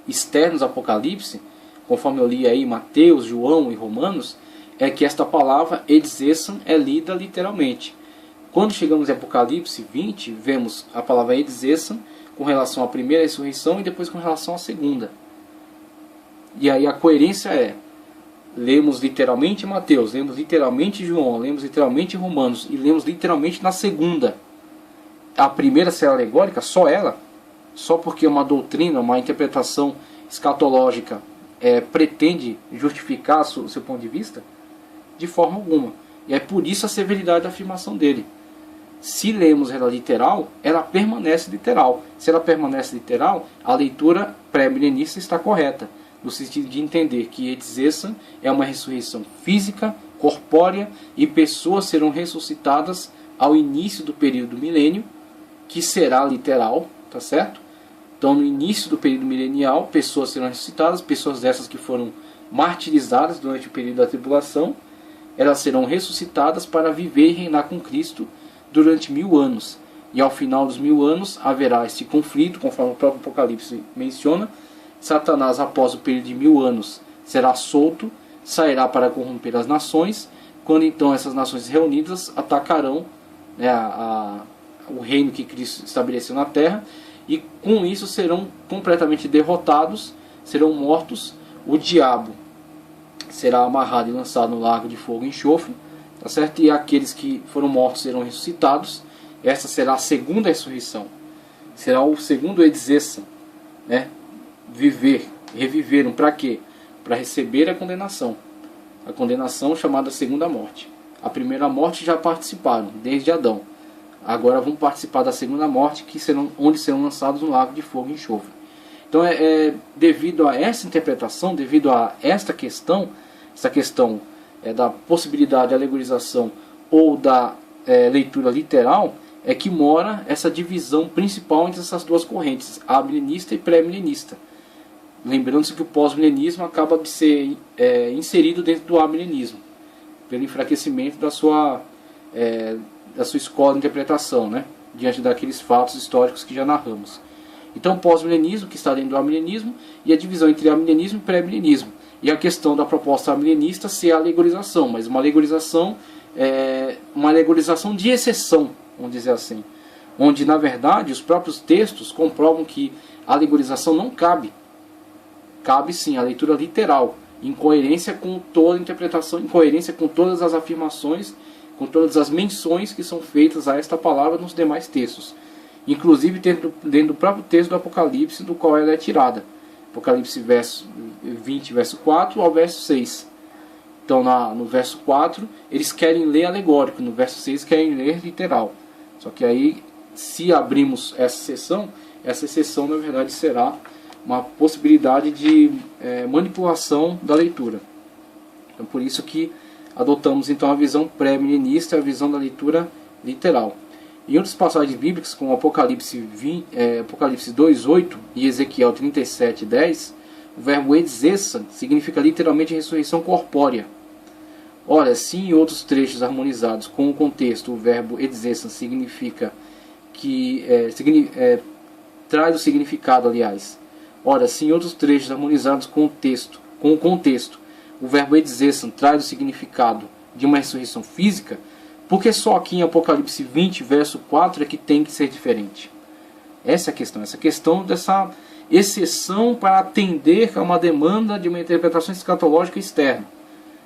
externos ao Apocalipse, conforme eu li aí Mateus, João e Romanos, é que esta palavra eidzesan é lida literalmente. Quando chegamos em Apocalipse 20, vemos a palavra eidzesan com relação à primeira ressurreição e depois com relação à segunda. E aí a coerência é: lemos literalmente Mateus, lemos literalmente João, lemos literalmente Romanos e lemos literalmente na segunda. A primeira será alegórica, só ela? Só porque uma doutrina, uma interpretação escatológica pretende justificar o seu ponto de vista? De forma alguma. E é por isso a severidade da afirmação dele. Se lemos ela literal, ela permanece literal. Se ela permanece literal, a leitura pré-milenista está correta, no sentido de entender que eidzesan é uma ressurreição física, corpórea, e pessoas serão ressuscitadas ao início do período do milênio, que será literal, tá certo? Então, no início do período milenial, pessoas serão ressuscitadas, pessoas dessas que foram martirizadas durante o período da tribulação, elas serão ressuscitadas para viver e reinar com Cristo durante 1000 anos. E ao final dos 1000 anos haverá este conflito, conforme o próprio Apocalipse menciona. Satanás, após o período de 1000 anos, será solto, sairá para corromper as nações, quando então essas nações reunidas atacarão, né, o reino que Cristo estabeleceu na terra, e com isso serão completamente derrotados, serão mortos. O diabo será amarrado e lançado no lago de fogo e enxofre, tá certo? E aqueles que foram mortos serão ressuscitados. Essa será a segunda ressurreição, será o segundo eidzesan, né? Reviveram para quê? Para receber a condenação chamada segunda morte. A primeira morte já participaram desde Adão. Agora vão participar da segunda morte, onde serão lançados no lago de fogo e enxofre. Então devido a essa interpretação, devido a essa questão da possibilidade de alegorização ou da leitura literal, é que mora essa divisão principal entre essas duas correntes, amilenista e pré-milenista. Lembrando-se que o pós-milenismo acaba de ser inserido dentro do amilenismo, pelo enfraquecimento da sua escola de interpretação, né, diante daqueles fatos históricos que já narramos. Então, pós-milenismo, que está dentro do amilenismo, e a divisão entre amilenismo e pré-milenismo. E a questão da proposta amilenista ser a alegorização, mas uma alegorização de exceção, vamos dizer assim. Onde, na verdade, os próprios textos comprovam que a alegorização não cabe. Cabe, sim, a leitura literal, em coerência com toda a interpretação, em coerência com todas as afirmações, com todas as menções que são feitas a esta palavra nos demais textos. Inclusive dentro do próprio texto do Apocalipse, do qual ela é tirada. Apocalipse 20, verso 4 ao verso 6. Então, no verso 4, eles querem ler alegórico, no verso 6 querem ler literal. Só que aí, se abrimos essa exceção, na verdade, será uma possibilidade de manipulação da leitura. Então, por isso que adotamos então a visão pré-milenista, a visão da leitura literal. Em outras passagens bíblicas, como Apocalipse 2:8 e Ezequiel 37:10, o verbo eidzesan significa literalmente ressurreição corpórea. Ora, se em outros trechos harmonizados com o contexto o verbo edizessan significa que traz o significado, aliás. Ora, se em outros trechos harmonizados com o contexto o verbo edizessan traz o significado de uma ressurreição física, porque só aqui em Apocalipse 20, verso 4 é que tem que ser diferente? Essa é a questão dessa exceção para atender a uma demanda de uma interpretação escatológica externa.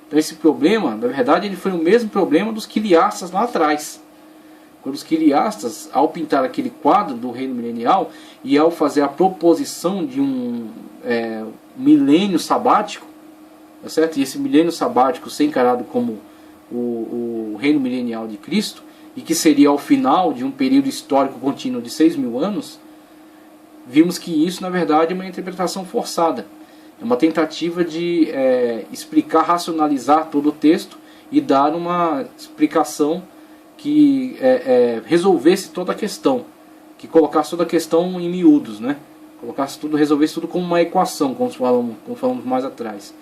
Então esse problema, na verdade, ele foi o mesmo problema dos quiliastas lá atrás. Quando os quiliastas, ao pintar aquele quadro do reino milenial e ao fazer a proposição de um milênio sabático, tá certo? E esse milênio sabático ser encarado como o reino milenial de Cristo, e que seria ao final de um período histórico contínuo de 6.000 anos, vimos que isso, na verdade, é uma interpretação forçada. É uma tentativa de explicar, racionalizar todo o texto e dar uma explicação que resolvesse toda a questão, que colocasse toda a questão em miúdos, né? Resolvesse tudo como uma equação, como falamos mais atrás.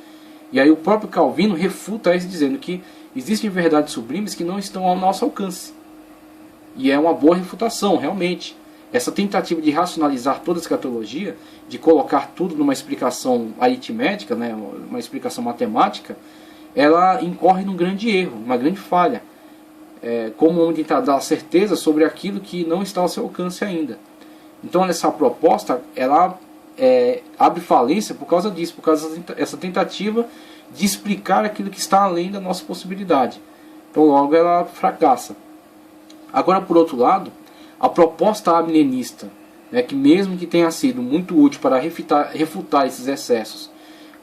E aí o próprio Calvino refuta isso dizendo que existem verdades sublimes que não estão ao nosso alcance. E é uma boa refutação, realmente. Essa tentativa de racionalizar toda a escatologia, de colocar tudo numa explicação aritmética, né, uma explicação matemática, ela incorre num grande erro, uma grande falha. Como um tentar dar certeza sobre aquilo que não está ao seu alcance ainda. Então essa proposta, ela abre falência por causa disso, por causa dessa tentativa de explicar aquilo que está além da nossa possibilidade. Então logo ela fracassa. Agora, por outro lado, a proposta amilenista, né, que mesmo que tenha sido muito útil para refutar esses excessos,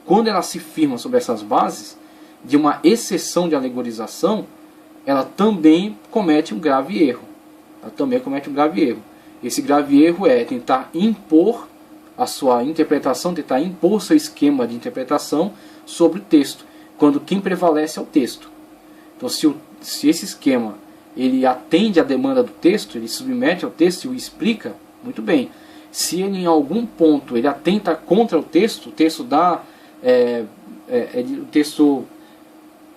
quando ela se firma sobre essas bases de uma exceção de alegorização, ela também comete um grave erro. Esse grave erro é tentar impor a sua interpretação, tentar impor seu esquema de interpretação sobre o texto, quando quem prevalece é o texto. Então, se esse esquema ele atende à demanda do texto, ele submete ao texto e o explica, muito bem. Se ele em algum ponto ele atenta contra o texto dá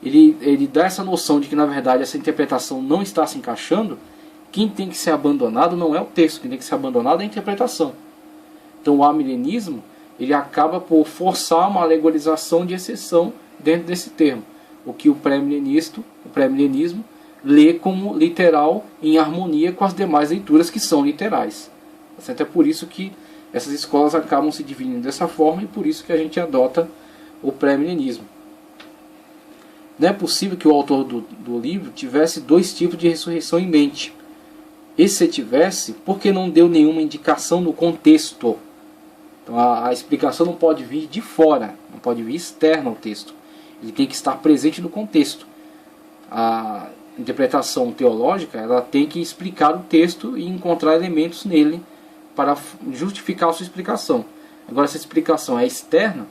ele dá essa noção de que na verdade essa interpretação não está se encaixando, quem tem que ser abandonado não é o texto, quem tem que ser abandonado é a interpretação. Então o amilenismo ele acaba por forçar uma alegorização de exceção dentro desse termo, o que o pré-milenismo lê como literal em harmonia com as demais leituras que são literais. É por isso que essas escolas acabam se dividindo dessa forma e por isso que a gente adota o pré-milenismo. Não é possível que o autor do livro tivesse dois tipos de ressurreição em mente. E se tivesse, por que não deu nenhuma indicação no contexto? Então a explicação não pode vir de fora, não pode vir externa ao texto. Ele tem que estar presente no contexto. A interpretação teológica ela tem que explicar o texto e encontrar elementos nele para justificar a sua explicação. Agora, se a explicação é externa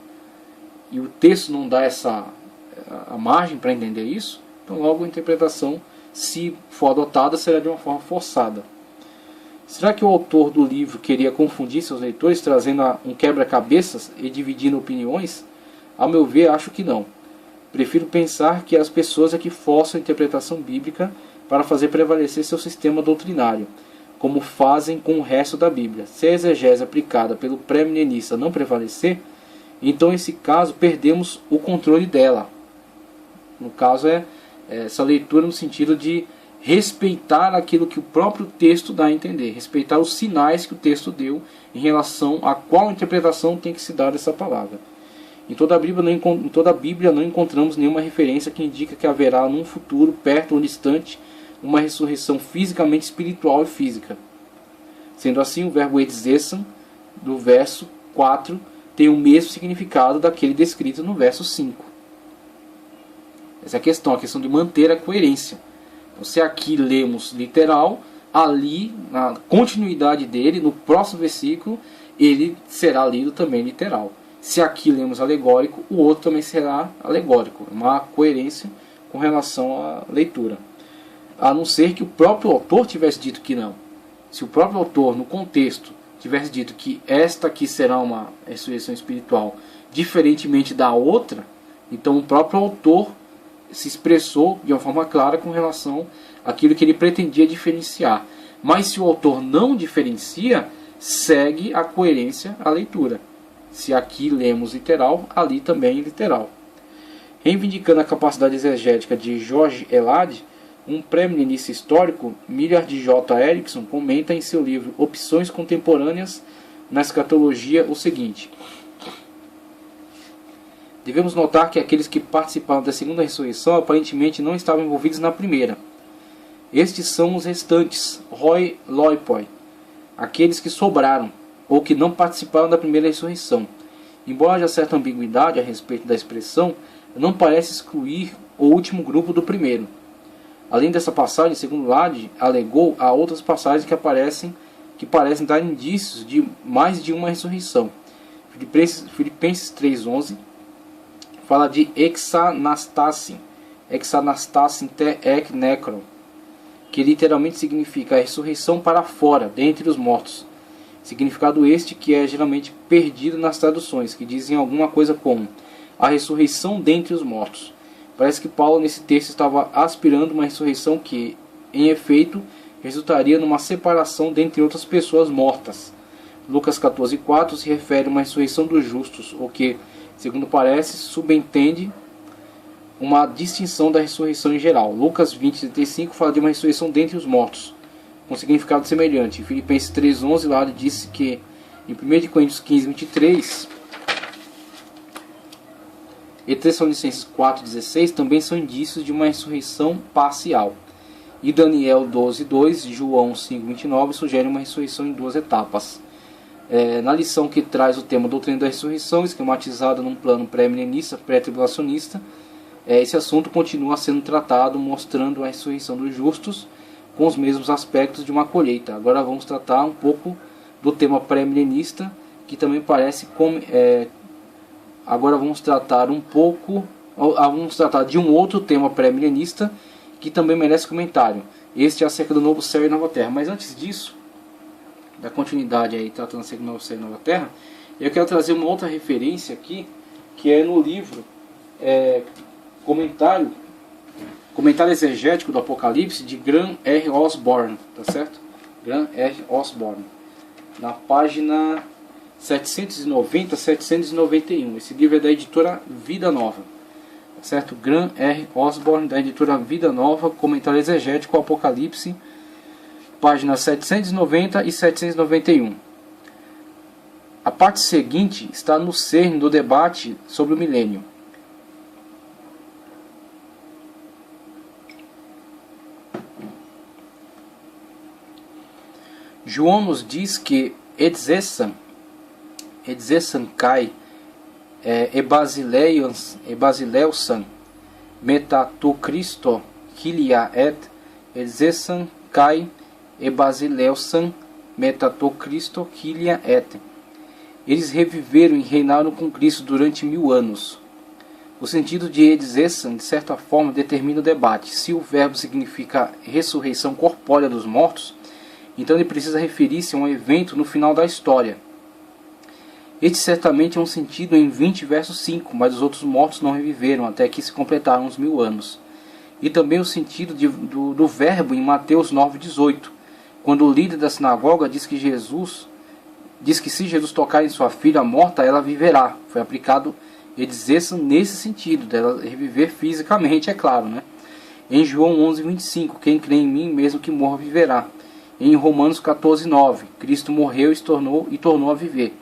e o texto não dá a margem para entender isso, então logo a interpretação, se for adotada, será de uma forma forçada. Será que o autor do livro queria confundir seus leitores, trazendo um quebra-cabeças e dividindo opiniões? A meu ver, acho que não. Prefiro pensar que as pessoas é que forçam a interpretação bíblica para fazer prevalecer seu sistema doutrinário, como fazem com o resto da Bíblia. Se a exegese aplicada pelo pré-milenista não prevalecer, então nesse caso perdemos o controle dela. No caso essa leitura no sentido de respeitar aquilo que o próprio texto dá a entender, respeitar os sinais que o texto deu em relação a qual interpretação tem que se dar dessa palavra. Em toda a Bíblia não encontramos nenhuma referência que indica que haverá num futuro, perto ou distante, uma ressurreição fisicamente espiritual e física. Sendo assim, o verbo edizessan do verso 4 tem o mesmo significado daquele descrito no verso 5. Essa é a questão de manter a coerência. Então, se aqui lemos literal, ali, na continuidade dele, no próximo versículo, ele será lido também literal. Se aqui lemos alegórico, o outro também será alegórico. Uma coerência com relação à leitura. A não ser que o próprio autor tivesse dito que não. Se o próprio autor, no contexto, tivesse dito que esta aqui será uma ressurreição espiritual, diferentemente da outra, então o próprio autor se expressou de uma forma clara com relação àquilo que ele pretendia diferenciar. Mas se o autor não diferencia, segue a coerência à leitura. Se aqui lemos literal, ali também literal. Reivindicando a capacidade exegética de Jorge Elad, um pré-milenista histórico, Millard J. Erickson comenta em seu livro Opções Contemporâneas na Escatologia o seguinte: devemos notar que aqueles que participaram da segunda ressurreição aparentemente não estavam envolvidos na primeira. Estes são os restantes, Roy Loipoi, aqueles que sobraram, ou que não participaram da primeira ressurreição. Embora haja certa ambiguidade a respeito da expressão, não parece excluir o último grupo do primeiro. Além dessa passagem, segundo Lade, alegou a outras passagens que parecem dar indícios de mais de uma ressurreição. Filipenses 3,11 fala de exanastasin te ek necron, que literalmente significa a ressurreição para fora, dentre os mortos. Significado este que é geralmente perdido nas traduções, que dizem alguma coisa como a ressurreição dentre os mortos. Parece que Paulo nesse texto estava aspirando uma ressurreição que, em efeito, resultaria numa separação dentre outras pessoas mortas. Lucas 14,4 se refere a uma ressurreição dos justos, o que, segundo parece, subentende uma distinção da ressurreição em geral. Lucas 20,35 fala de uma ressurreição dentre os mortos, com significado semelhante. Em Filipenses 3,11, lá disse que, em 1 Coríntios 15,23 e Tessalonicenses 4,16 também são indícios de uma ressurreição parcial. E Daniel 12,2 e João 5,29 sugerem uma ressurreição em duas etapas. Na lição que traz o tema doutrina da ressurreição, esquematizada num plano pré-milenista, pré-tribulacionista, esse assunto continua sendo tratado, mostrando a ressurreição dos justos com os mesmos aspectos de uma colheita. Agora vamos tratar um pouco do tema pré-milenista, que também parece como... Agora vamos tratar de um outro tema pré-milenista que também merece comentário. Este é acerca do novo céu e nova terra. Mas antes disso, da continuidade aí tratando acerca do novo céu e nova terra, eu quero trazer uma outra referência aqui, que é no livro Comentário Exegético do Apocalipse, de Graham R. Osborne, tá certo? Graham R. Osborne, na página 790 a 791. Esse livro é da editora Vida Nova, tá certo? Graham R. Osborne, da editora Vida Nova, Comentário Exegético ao Apocalipse, páginas 790 e 791. A parte seguinte está no cerne do debate sobre o milênio. João nos diz que Edzesan kai ebasileusan metatu Christo hilia et Edzesan kai ebasileusan metatu Christo hilia et. Eles reviveram e reinaram com Cristo durante 1000 anos. O sentido de Edzesan, de certa forma, determina o debate. Se o verbo significa ressurreição corpórea dos mortos, então ele precisa referir-se a um evento no final da história. Este certamente é um sentido em 20 versos 5, mas os outros mortos não reviveram até que se completaram os 1000 anos. E também o sentido do verbo em Mateus 9,18, quando o líder da sinagoga diz que se Jesus tocar em sua filha morta, ela viverá. Foi aplicado Edzesan nesse sentido, dela reviver fisicamente, é claro, né? Em João 11,25, quem crê em mim, mesmo que morra, viverá. Em Romanos 14,9, Cristo morreu e tornou a viver.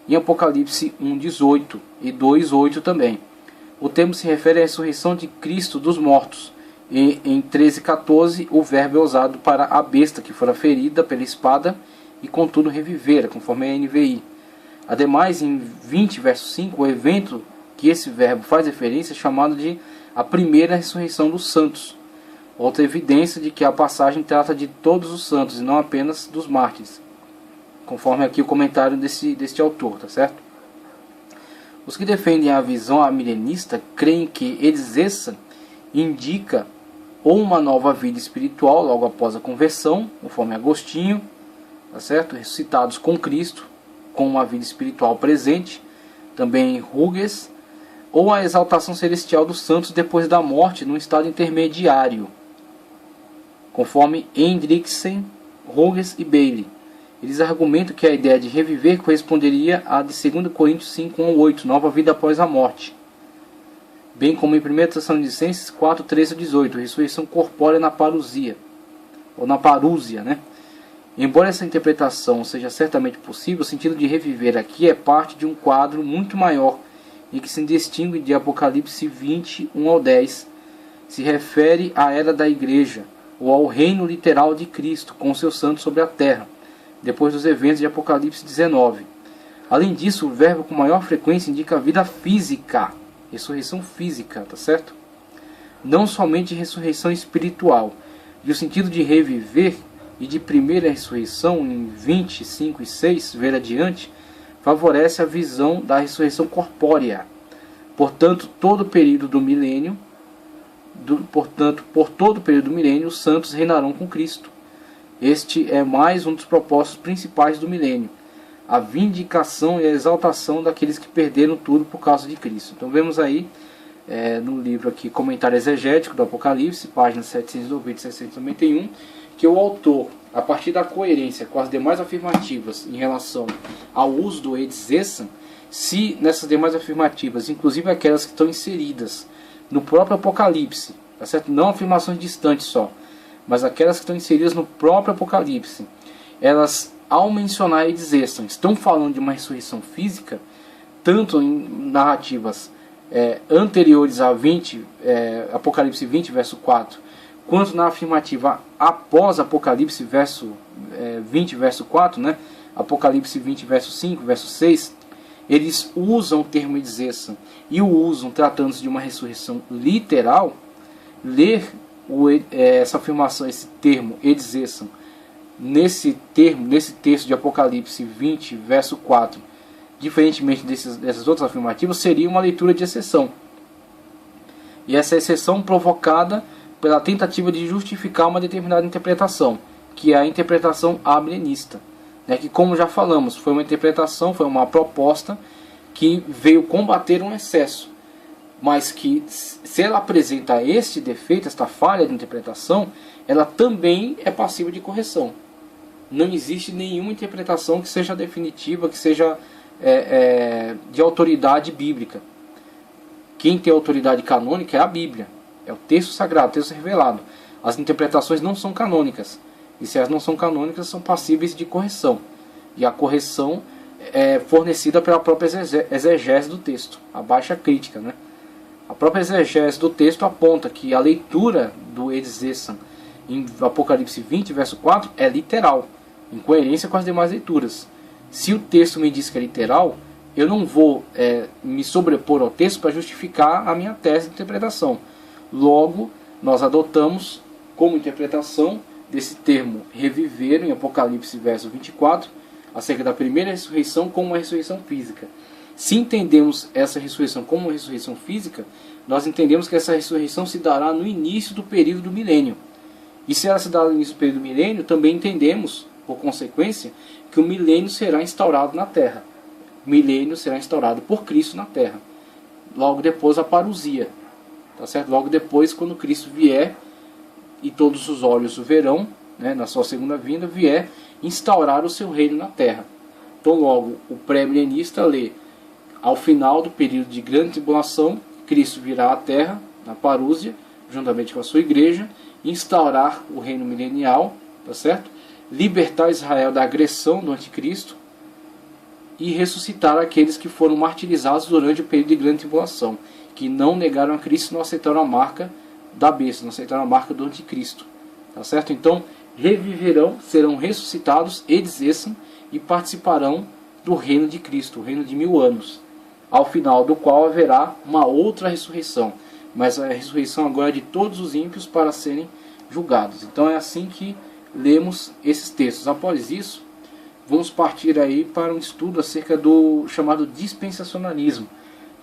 Em Apocalipse 1,18 e 2,8 também. O termo se refere à ressurreição de Cristo dos mortos. E em 13,14 o verbo é usado para a besta que fora ferida pela espada e contudo revivera, conforme a NVI. Ademais, em 20 verso 5, o evento que esse verbo faz referência é chamado de a primeira ressurreição dos santos. Outra evidência de que a passagem trata de todos os santos e não apenas dos mártires, conforme aqui o comentário deste autor, tá certo? Os que defendem a visão amilenista creem que Edzesan indica ou uma nova vida espiritual logo após a conversão, conforme Agostinho, tá certo? Ressuscitados com Cristo, com uma vida espiritual presente, também Hughes, ou a exaltação celestial dos santos depois da morte num estado intermediário, conforme Hendrickson, Rogers e Bailey. Eles argumentam que a ideia de reviver corresponderia à de 2 Coríntios 5, 1 a 8, nova vida após a morte, bem como em 1 Tessalonicenses 4, 13 a 18, ressurreição corpórea na parousia, ou na parúzia, né? Embora essa interpretação seja certamente possível, o sentido de reviver aqui é parte de um quadro muito maior, em que se distingue de Apocalipse 20, 1 ao 10, se refere à era da igreja, ou ao reino literal de Cristo, com seus santos sobre a terra, depois dos eventos de Apocalipse 19. Além disso, o verbo com maior frequência indica a vida física, ressurreição física, tá certo? Não somente ressurreição espiritual. E o sentido de reviver e de primeira ressurreição, em 25 e 6, ver adiante, favorece a visão da ressurreição corpórea. Portanto, todo o período do milênio, por todo o período do milênio, os santos reinarão com Cristo. Este é mais um dos propósitos principais do milênio, a vindicação e a exaltação daqueles que perderam tudo por causa de Cristo. Então vemos aí, no livro aqui, Comentário Exegético do Apocalipse, páginas 790 e 791, que o autor, a partir da coerência com as demais afirmativas em relação ao uso do eis essen, se nessas demais afirmativas, inclusive aquelas que estão inseridas no próprio Apocalipse, tá certo? Não afirmações distantes só, mas aquelas que estão inseridas no próprio Apocalipse, elas, ao mencionar eis essen, estão falando de uma ressurreição física, tanto em narrativas anteriores a Apocalipse 20, verso 4, quanto na afirmativa após Apocalipse 20, verso 4, né? Apocalipse 20, verso 5, verso 6, eles usam o termo eis essen e o usam tratando-se de uma ressurreição literal. Ler essa afirmação, esse termo eis essen, nesse texto de Apocalipse 20, verso 4, diferentemente dessas outras afirmativas, seria uma leitura de exceção. E essa exceção provocada pela tentativa de justificar uma determinada interpretação, que é a interpretação amilenista, né, que, como já falamos, foi uma interpretação, foi uma proposta que veio combater um excesso, mas que, se ela apresenta este defeito, esta falha de interpretação, ela também é passível de correção. Não existe nenhuma interpretação que seja definitiva, que seja de autoridade bíblica. Quem tem autoridade canônica é a Bíblia, é o texto sagrado, o texto revelado. As interpretações não são canônicas, e se elas não são canônicas, são passíveis de correção. E a correção é fornecida pela própria exegese do texto, a baixa crítica, né? A própria exegese do texto aponta que a leitura do eis essen em Apocalipse 20, verso 4, é literal, em coerência com as demais leituras. Se o texto me diz que é literal, eu não vou me sobrepor ao texto para justificar a minha tese de interpretação. Logo, nós adotamos como interpretação desse termo reviver em Apocalipse verso 24, acerca da primeira ressurreição como uma ressurreição física. Se entendemos essa ressurreição como uma ressurreição física, nós entendemos que essa ressurreição se dará no início do período do milênio. E se ela se dá no início do período do milênio, também entendemos, por consequência, que o milênio será instaurado na Terra. O milênio será instaurado por Cristo na Terra. Logo depois a parousia. Tá certo? Logo depois, quando Cristo vier, e todos os olhos o verão, né, na sua segunda vinda, vier instaurar o seu reino na Terra. Então logo, o pré-milenista lê, ao final do período de grande tribulação, Cristo virá à Terra, na parúzia, juntamente com a sua igreja, instaurar o reino milenial, tá certo? Libertar Israel da agressão do anticristo e ressuscitar aqueles que foram martirizados durante o período de grande tribulação, que não negaram a Cristo e não aceitaram a marca da besta, não aceitaram a marca do anticristo, tá certo? Então, reviverão, serão ressuscitados, eis essen, e participarão do reino de Cristo, o reino de 1000 anos, ao final do qual haverá uma outra ressurreição, mas a ressurreição agora é de todos os ímpios para serem julgados. Então é assim que lemos esses textos. Após isso, vamos partir aí para um estudo acerca do chamado dispensacionalismo,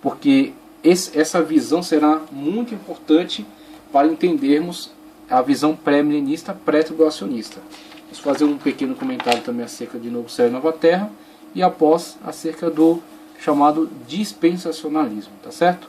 porque essa visão será muito importante para entendermos a visão pré-milenista, pré-tribulacionista. Vamos fazer um pequeno comentário também acerca de Novo Céu e Nova Terra, e após acerca do chamado dispensacionalismo, tá certo?